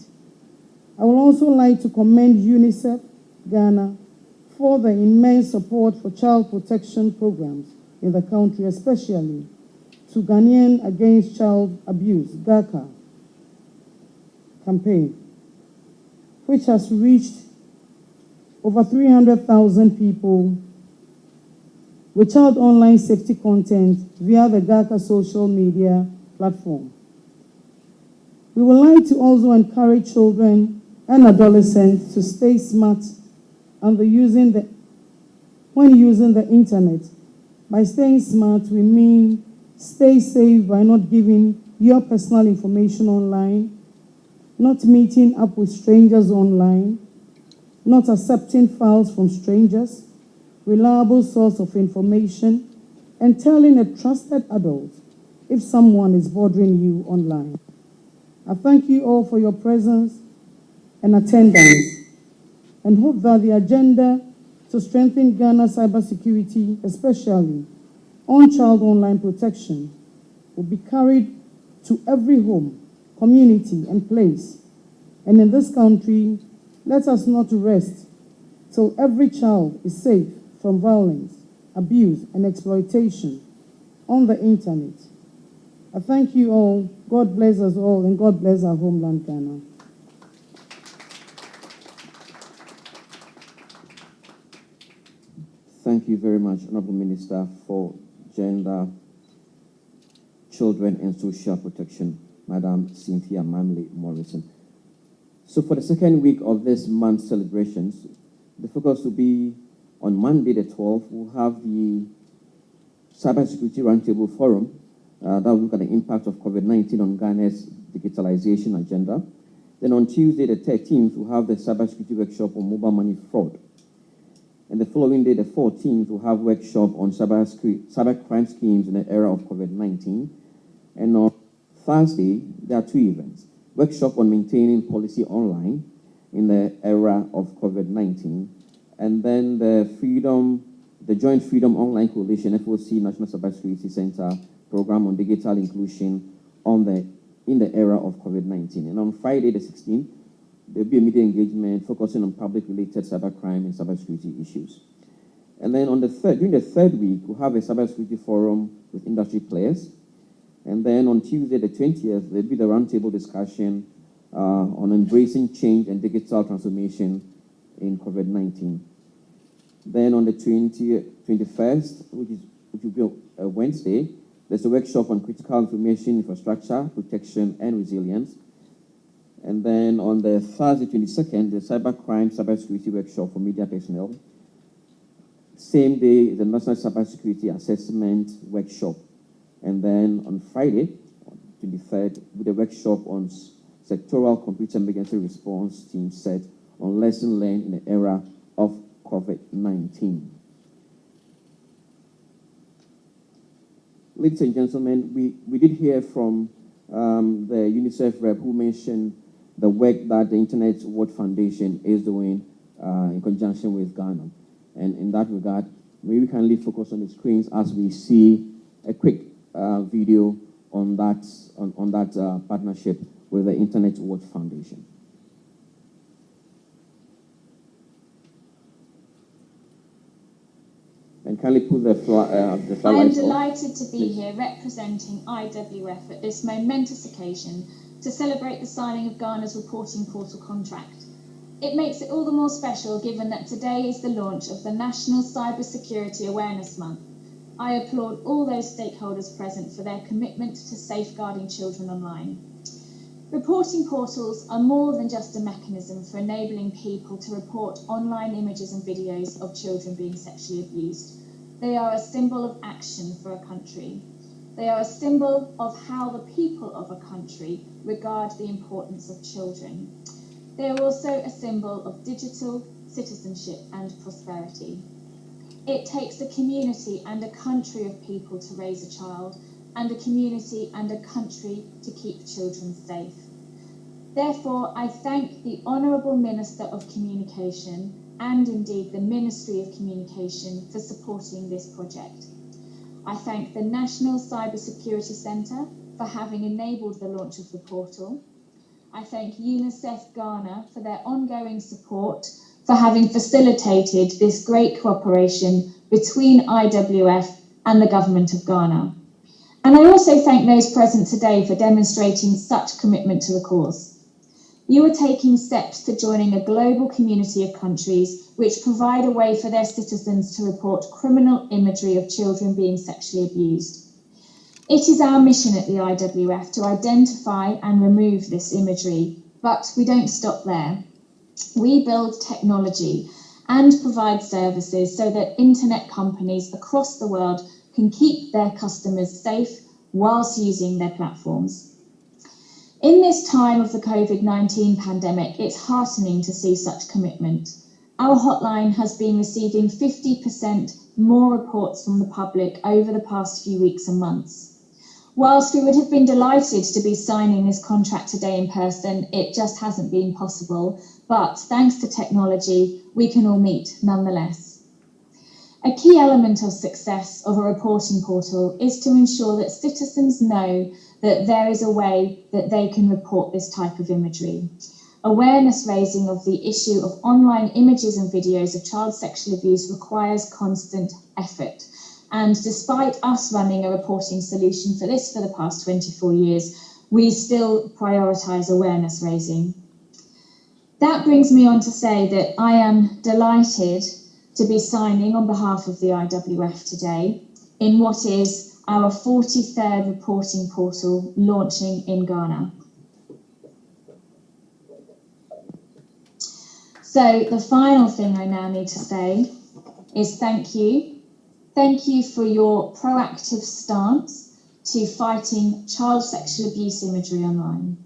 I would also like to commend UNICEF Ghana for the immense support for child protection programs in the country, especially to Ghanaian Against Child Abuse, GACA, campaign, which has reached over 300,000 people with child online safety content via the GACA social media platform. We would like to also encourage children and adolescents to stay smart when using the internet. By staying smart, we mean stay safe by not giving your personal information online, not meeting up with strangers online, not accepting files from strangers, reliable source of information, and telling a trusted adult if someone is bothering you online. I thank you all for your presence and attendance and hope that the agenda to strengthen Ghana's cybersecurity, especially on child online protection, will be carried to every home, community, and place. And in this country, let us not rest till every child is safe from violence, abuse, and exploitation on the internet. I thank you all. God bless us all, and God bless our homeland, Ghana. Thank you very much, Honorable Minister for Gender, Children and Social Protection, Madam Cynthia Mamley Morrison. So for the second week of this month's celebrations, the focus will be on Monday the 12th, we'll have the Cybersecurity Roundtable Forum that will look at the impact of COVID-19 on Ghana's digitalization agenda. Then on Tuesday the 13th, we'll have the Cybersecurity Workshop on mobile money fraud. And the following day, the 14th, we'll have workshop on cybercrime schemes in the era of COVID-19. And on Thursday, there are two events. Workshop on maintaining policy online in the era of COVID-19. And then the Joint Freedom Online Coalition, FOC National Cybersecurity Center program on digital inclusion in the era of COVID-19. And on Friday, the 16th, there'll be a media engagement focusing on public-related cybercrime and cybersecurity issues. And then during the third week, we'll have a cybersecurity forum with industry players. And then on Tuesday, the 20th, there'll be the roundtable discussion on embracing change and digital transformation in COVID-19. Then on the 21st, which will be a Wednesday, there's a workshop on critical information infrastructure, protection, and resilience. And then on the Thursday, 22nd, the cybersecurity workshop for media personnel. Same day, the National Cybersecurity Assessment workshop. And then on Friday, 23rd, with a workshop on sectoral computer emergency response team set on lesson learned in the era of COVID-19. Ladies and gentlemen, we did hear from the UNICEF rep who mentioned the work that the Internet Watch Foundation is doing in conjunction with Ghana. And in that regard, maybe we can focus on the screens as we see a quick video on that partnership with the Internet Watch Foundation. And kindly put the slides I am on. delighted to be here representing IWF at this momentous occasion to celebrate the signing of Ghana's reporting portal contract. It makes it all the more special given that today is the launch of the National Cybersecurity Awareness Month. I applaud all those stakeholders present for their commitment to safeguarding children online. Reporting portals are more than just a mechanism for enabling people to report online images and videos of children being sexually abused. They are a symbol of action for a country. They are a symbol of how the people of a country regard the importance of children. They are also a symbol of digital citizenship and prosperity. It takes a community and a country of people to raise a child, and a community and a country to keep children safe. Therefore, I thank the Honourable Minister of Communication and indeed the Ministry of Communication for supporting this project. I thank the National Cybersecurity Centre for having enabled the launch of the portal. I thank UNICEF Ghana for their ongoing support, for having facilitated this great cooperation between IWF and the Government of Ghana. And I also thank those present today for demonstrating such commitment to the cause. You are taking steps to joining a global community of countries which provide a way for their citizens to report criminal imagery of children being sexually abused. It is our mission at the IWF to identify and remove this imagery, but we don't stop there. We build technology and provide services so that internet companies across the world can keep their customers safe whilst using their platforms. In this time of the COVID-19 pandemic, it's heartening to see such commitment. Our hotline has been receiving 50% more reports from the public over the past few weeks and months. Whilst we would have been delighted to be signing this contract today in person, it just hasn't been possible. But thanks to technology, we can all meet nonetheless. A key element of success of a reporting portal is to ensure that citizens know that there is a way that they can report this type of imagery. Awareness raising of the issue of online images and videos of child sexual abuse requires constant effort. And despite us running a reporting solution for this for the past 24 years, we still prioritise awareness raising. That brings me on to say that I am delighted to be signing on behalf of the IWF today in what is our 43rd reporting portal launching in Ghana. So the final thing I now need to say is thank you. Thank you for your proactive stance to fighting child sexual abuse imagery online.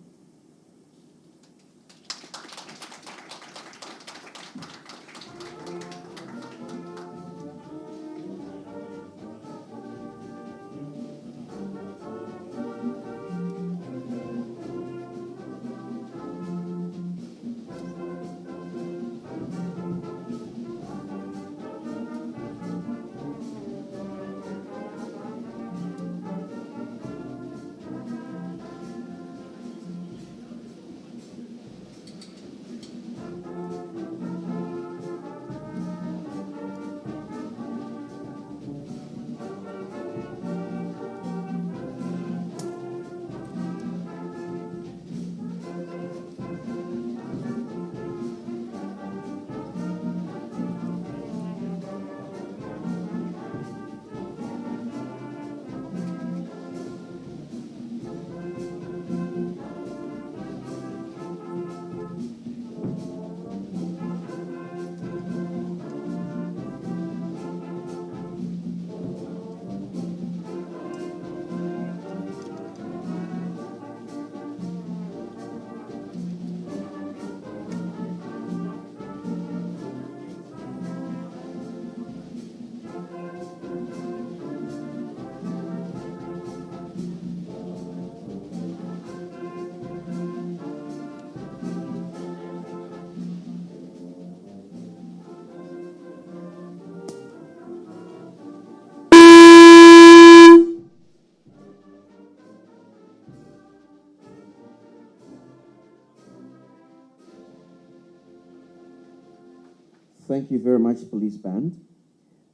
Thank you very much, Police Band.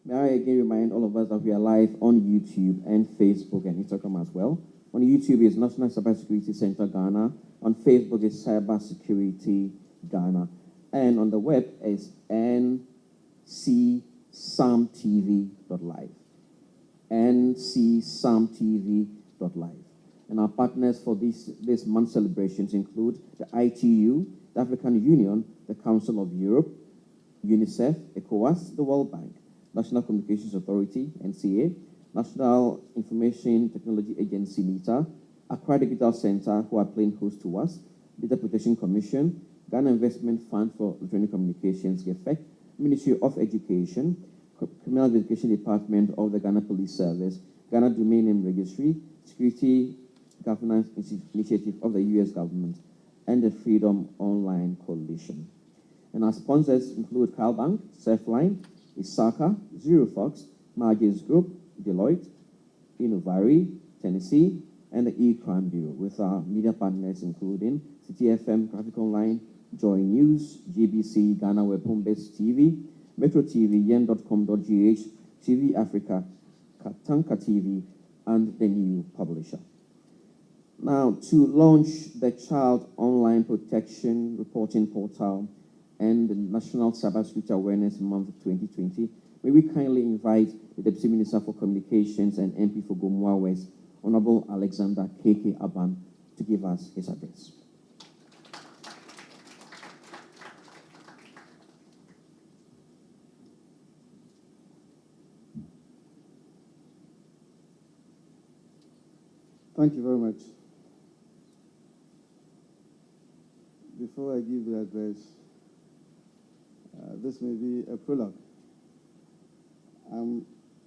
May I again remind all of us that we are live on YouTube and Facebook and Instagram as well. On YouTube is National Cybersecurity Center Ghana. On Facebook is Cybersecurity Ghana. And on the web is ncsamtv.live. ncsamtv.live. And our partners for this month's celebrations include the ITU, the African Union, the Council of Europe, UNICEF, ECOWAS, the World Bank, National Communications Authority, NCA, National Information Technology Agency, NITA, Accra Digital Center, who are playing host to us, Data Protection Commission, Ghana Investment Fund for Electronic Communications, GEFEC, Ministry of Education, Criminal Investigation Department of the Ghana Police Service, Ghana Domain Name Registry, Security Governance Initiative of the U.S. government, and the Freedom Online Coalition. And our sponsors include CalBank, Surfline, Isaka, Zero Fox, Margins Group, Deloitte, Innovari, Tennessee, and the E-Crime Bureau, with our media partners including Citi FM, Graphic Online, Joy News, GBC, Ghana Web Home-Based TV, Metro TV, yen.com.gh, TV Africa, Katanka TV, and the New Publisher. Now, to launch the Child Online Protection Reporting Portal and the National Cybersecurity Awareness Month 2020, may we kindly invite the Deputy Minister for Communications and MP for Gomoa West, Honorable Alexander K.K. Aban, to give us his address. Thank you very much. Before I give the address, this may be a prologue.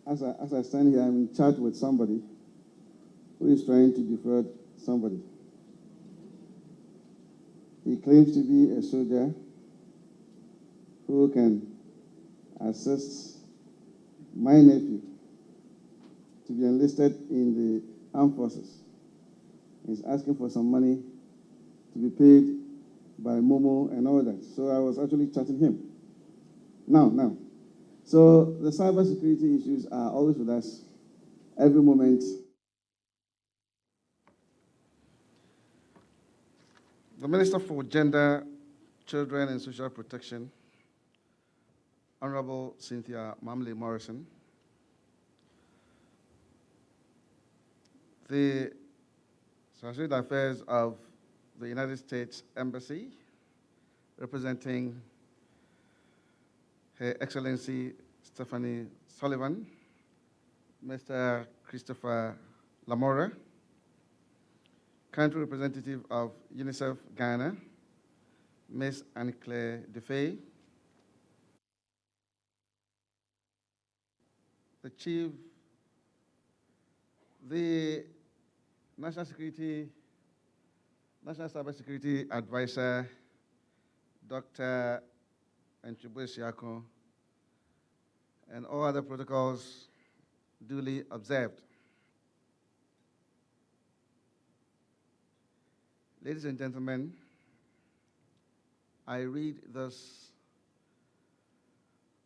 As I stand here, I'm in chat with somebody who is trying to defraud somebody. He claims to be a soldier who can assist my nephew to be enlisted in the armed forces. He's asking for some money to be paid by Momo and all that. So I was actually chatting him. Now. So the cybersecurity issues are always with us every moment. The Minister for Gender, Children and Social Protection, Honorable Cynthia Mamle Morrison, the Secretary of Affairs of the United States Embassy, representing Her Excellency Stephanie Sullivan, Mr. Christopher Lamora, Country Representative of UNICEF Ghana, Ms. Anne-Claire Dufay, the National Cybersecurity Advisor, Dr. Nchubwe Siako, and all other protocols duly observed. Ladies and gentlemen, I read this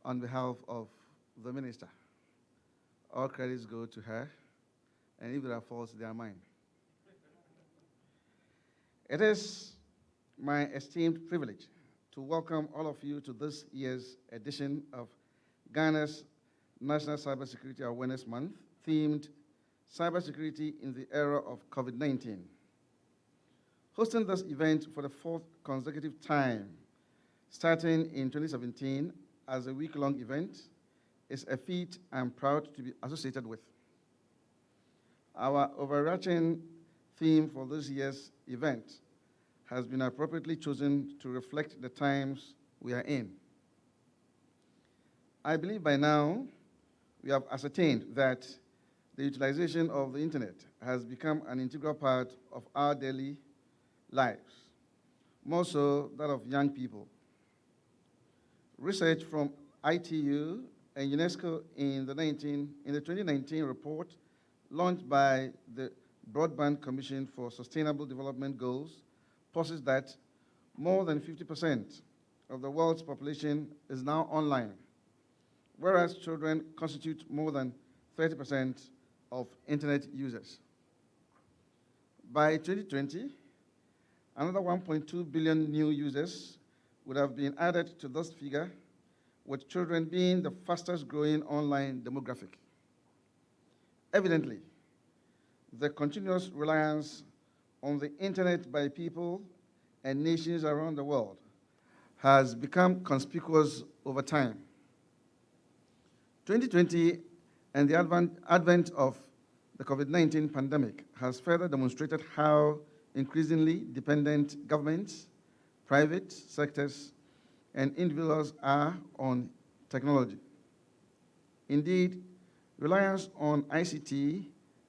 on behalf of the Minister. All credits go to her, and if there are faults, they are mine. It is my esteemed privilege to welcome all of you to this year's edition of Ghana's National Cybersecurity Awareness Month, themed Cybersecurity in the Era of COVID-19. Hosting this event for the fourth consecutive time, starting in 2017 as a week-long event, is a feat I'm proud to be associated with. Our overarching theme for this year's event has been appropriately chosen to reflect the times we are in. I believe by now we have ascertained that the utilization of the internet has become an integral part of our daily lives, more so that of young people. Research from ITU and UNESCO in the 2019 report launched by the Broadband Commission for Sustainable Development Goals posits that more than 50% of the world's population is now online, whereas children constitute more than 30% of internet users. By 2020, another 1.2 billion new users would have been added to this figure, with children being the fastest growing online demographic. Evidently, the continuous reliance on the internet by people and nations around the world has become conspicuous over time. 2020 and the advent of the COVID-19 pandemic has further demonstrated how increasingly dependent governments, private sectors, and individuals are on technology. Indeed, reliance on ICT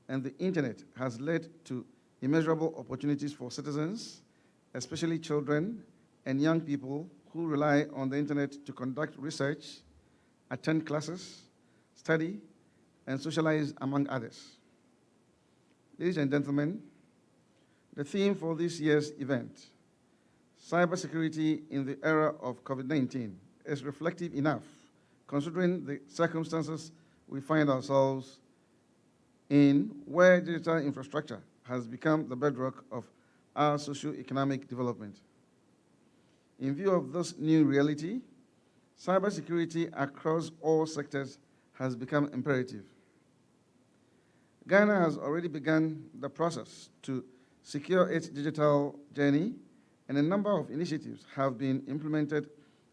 and the internet has led to immeasurable opportunities for citizens, especially children and young people who rely on the internet to conduct research, attend classes, study, and socialize, among others. Ladies and gentlemen, the theme for this year's event, Cybersecurity in the Era of COVID-19, is reflective enough, considering the circumstances we find ourselves in, where digital infrastructure has become the bedrock of our socio-economic development. In view of this new reality, cybersecurity across all sectors has become imperative. Ghana has already begun the process to secure its digital journey, and a number of initiatives have been implemented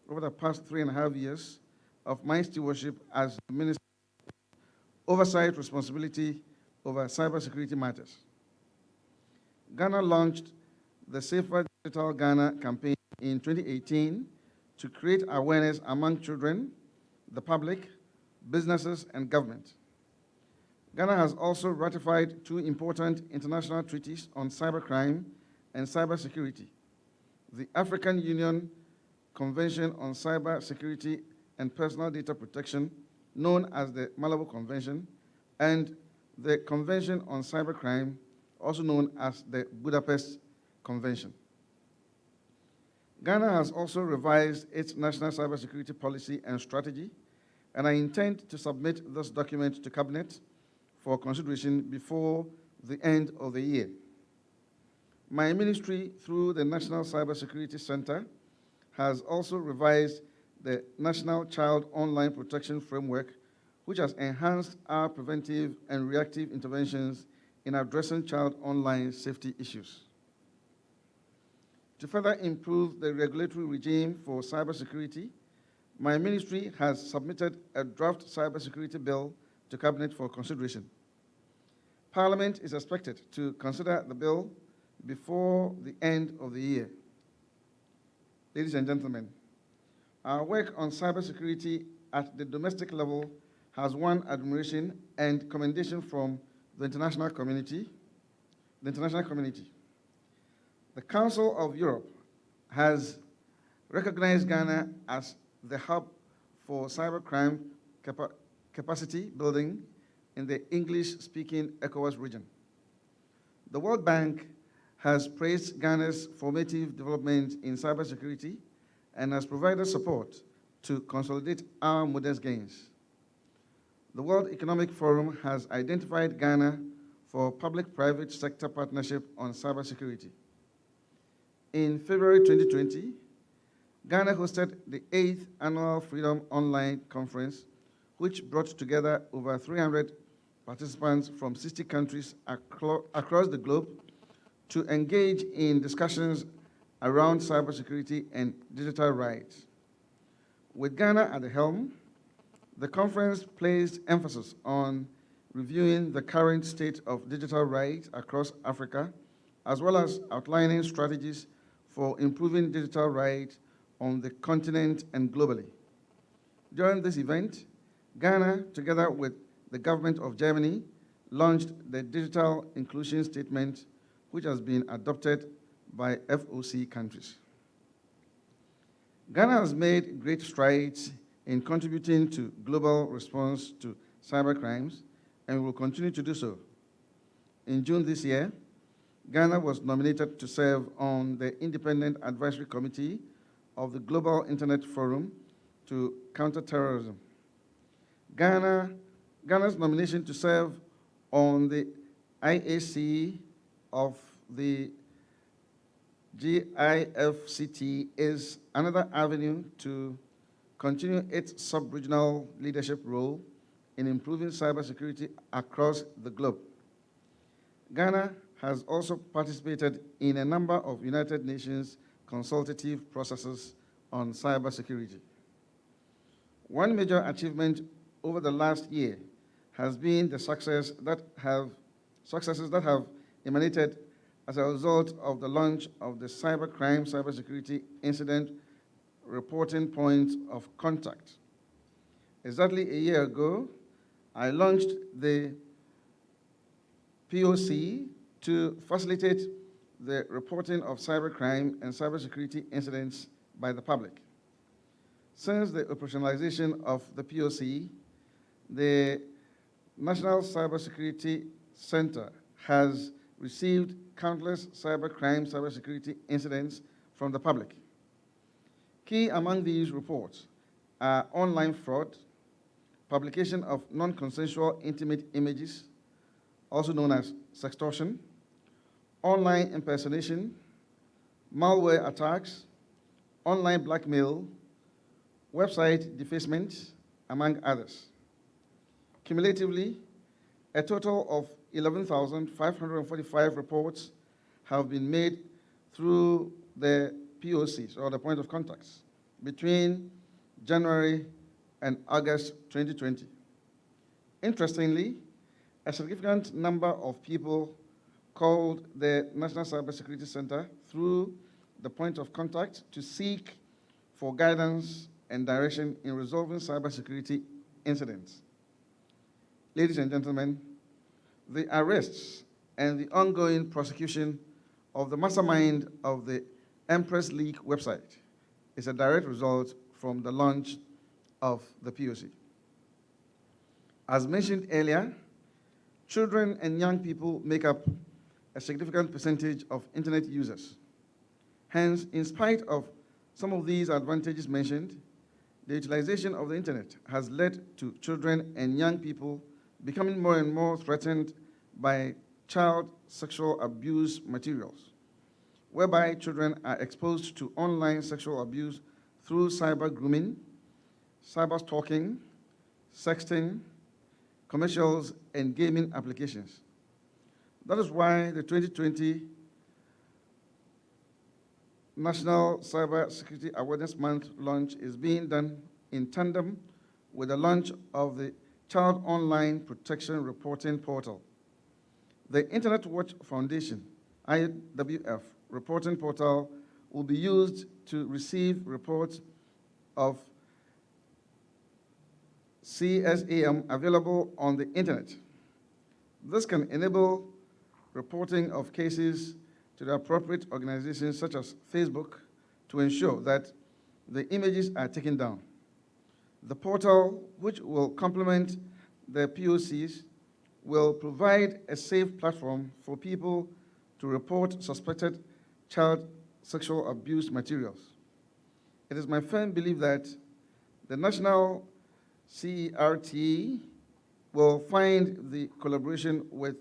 over the past 3.5 years of my stewardship as the Minister of Oversight Responsibility over Cybersecurity Matters. Ghana launched the Safer Digital Ghana campaign in 2018 to create awareness among children, the public, businesses, and government. Ghana has also ratified 2 important international treaties on cybercrime and cybersecurity: the African Union Convention on Cybersecurity and Personal Data Protection, known as the Malabo Convention, and the Convention on Cybercrime, also known as the Budapest Convention. Ghana has also revised its national cybersecurity policy and strategy, and I intend to submit this document to Cabinet for consideration before the end of the year. My ministry, through the National Cybersecurity Center, has also revised the National Child Online Protection Framework, which has enhanced our preventive and reactive interventions in addressing child online safety issues. To further improve the regulatory regime for cybersecurity, my ministry has submitted a draft cybersecurity bill to Cabinet for consideration. Parliament is expected to consider the bill before the end of the year. Ladies and gentlemen, our work on cybersecurity at the domestic level has won admiration and commendation from the international community. The Council of Europe has recognized Ghana as the hub for cybercrime capacity building in the English-speaking ECOWAS region. The World Bank has praised Ghana's formative development in cybersecurity and has provided support to consolidate our modest gains. The World Economic Forum has identified Ghana for public-private sector partnership on cybersecurity. In February 2020, Ghana hosted the 8th Annual Freedom Online Conference, which brought together over 300 participants from 60 countries across the globe to engage in discussions around cybersecurity and digital rights. With Ghana at the helm, the conference placed emphasis on reviewing the current state of digital rights across Africa, as well as outlining strategies for improving digital rights on the continent and globally. During this event, Ghana, together with the government of Germany, launched the Digital Inclusion Statement, which has been adopted by FOC countries. Ghana has made great strides in contributing to global response to cybercrimes and will continue to do so. In June this year, Ghana was nominated to serve on the Independent Advisory Committee of the Global Internet Forum to Counter Terrorism. Ghana's nomination to serve on the IAC of the GIFCT is another avenue to continue its sub-regional leadership role in improving cybersecurity across the globe. Ghana has also participated in a number of United Nations consultative processes on cybersecurity. One major achievement over the last year has been the successes that have emanated as a result of the launch of the cybersecurity incident reporting point of contact. Exactly a year ago, I launched the POC to facilitate the reporting of cybercrime and cybersecurity incidents by the public. Since the operationalization of the POC, the National Cybersecurity Center has received countless cybersecurity incidents from the public. Key among these reports are online fraud, publication of non-consensual intimate images, also known as sextortion, online impersonation, malware attacks, online blackmail, website defacement, among others. Cumulatively, a total of 11,545 reports have been made through the POCs, or the point of contacts, between January and August 2020. Interestingly, a significant number of people called the National Cybersecurity Center through the point of contact to seek for guidance and direction in resolving cybersecurity incidents. Ladies and gentlemen, the arrests and the ongoing prosecution of the mastermind of the Empress League website is a direct result from the launch of the POC. As mentioned earlier, children and young people make up a significant percentage of internet users. Hence, in spite of some of these advantages mentioned, the utilization of the internet has led to children and young people becoming more and more threatened by child sexual abuse materials, whereby children are exposed to online sexual abuse through cyber grooming, cyber stalking, sexting, commercials, and gaming applications. That is why the 2020 National Cybersecurity Awareness Month launch is being done in tandem with the launch of the Child Online Protection Reporting Portal. The Internet Watch Foundation, IWF, reporting portal will be used to receive reports of CSAM available on the Internet. This can enable reporting of cases to the appropriate organizations such as Facebook to ensure that the images are taken down. The portal, which will complement the POCs, will provide a safe platform for people to report suspected child sexual abuse materials. It is my firm belief that the National CERT will find the collaboration with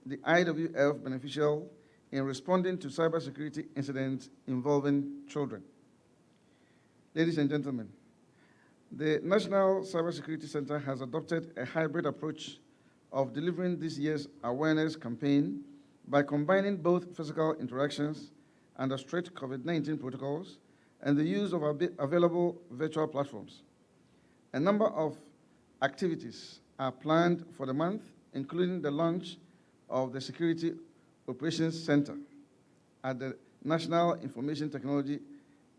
the IWF beneficial in responding to cybersecurity incidents involving children. Ladies and gentlemen, the National Cybersecurity Center has adopted a hybrid approach of delivering this year's awareness campaign by combining both physical interactions under strict COVID-19 protocols and the use of available virtual platforms. A number of activities are planned for the month, including the launch of the Security Operations Center at the National Information Technology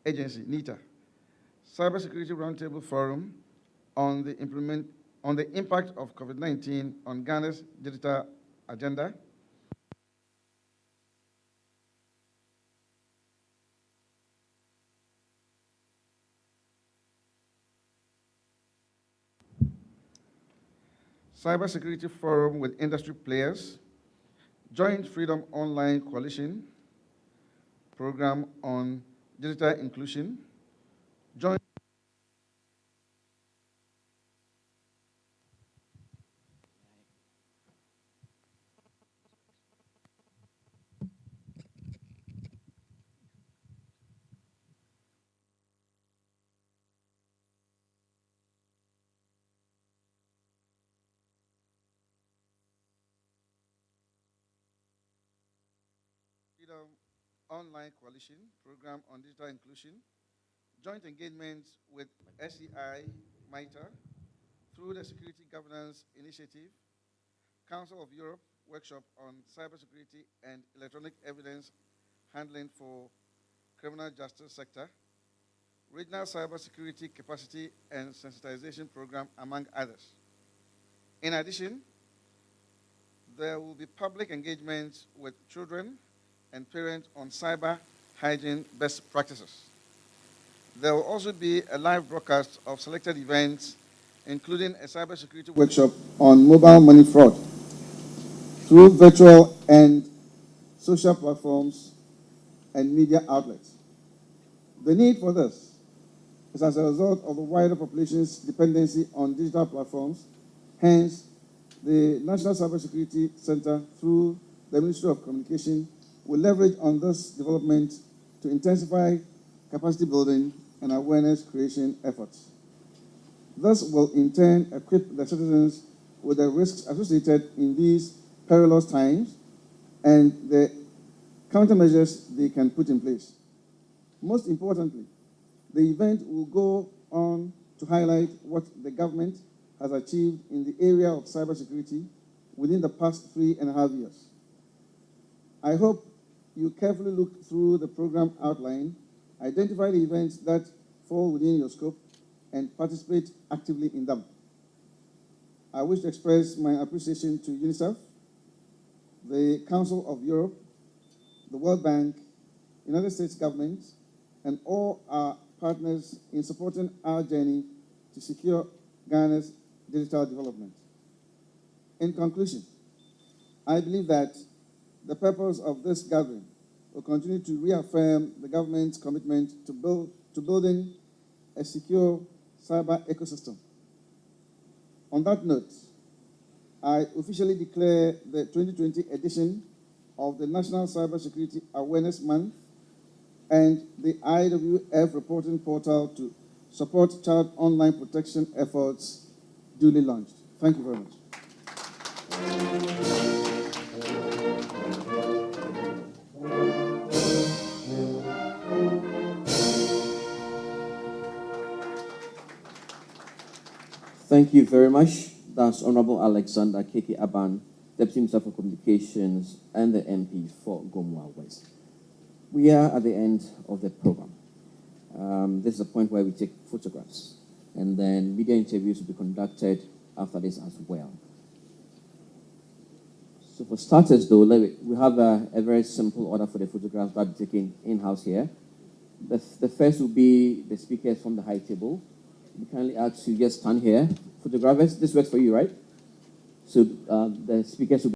Agency, NITA, Cybersecurity Roundtable Forum on the impact of COVID-19 on Ghana's digital agenda, Cybersecurity Forum with industry players, Joint Freedom Online Coalition, Program on Digital Inclusion, Joint Freedom Online Coalition, Program on Digital Inclusion, joint engagements with SEI, MITRE, through the Security Governance Initiative, Council of Europe workshop on cybersecurity and electronic evidence handling for criminal justice sector, regional cybersecurity capacity and sensitization program, among others. In addition, there will be public engagements with children and parents on cyber hygiene best practices. There will also be a live broadcast of selected events, including a cybersecurity workshop on mobile money fraud through virtual and social platforms and media outlets. The need for this is as a result of the wider population's dependency on digital platforms. Hence, the National Cybersecurity Center, through the Ministry of Communication, will leverage on this development to intensify capacity building and awareness creation efforts. This will in turn equip the citizens with the risks associated in these perilous times and the countermeasures they can put in place. Most importantly, the event will go on to highlight what the government has achieved in the area of cybersecurity within the past 3.5 years. I hope you carefully look through the program outline, identify the events that fall within your scope, and participate actively in them. I wish to express my appreciation to UNICEF, the Council of Europe, the World Bank, United States government, and all our partners in supporting our journey to secure Ghana's digital development. In conclusion, I believe that the purpose of this gathering will continue to reaffirm the government's commitment to building a secure cyber ecosystem. On that note, I officially declare the 2020 edition of the National Cybersecurity Awareness Month and the IWF reporting portal to support child online protection efforts duly launched. Thank you very much. Thank you very much. That's Honorable Alexander Keke Aban, Deputy Minister for Communications and the MP for Gomwa West. We are at the end of the program. This is a point where we take photographs, and then media interviews will be conducted after this as well. So for starters, though, we have a very simple order for the photographs that will be taken in-house here. The first will be the speakers from the high table. We kindly ask you just stand here. Photographers, this works for you, right? So the speakers will be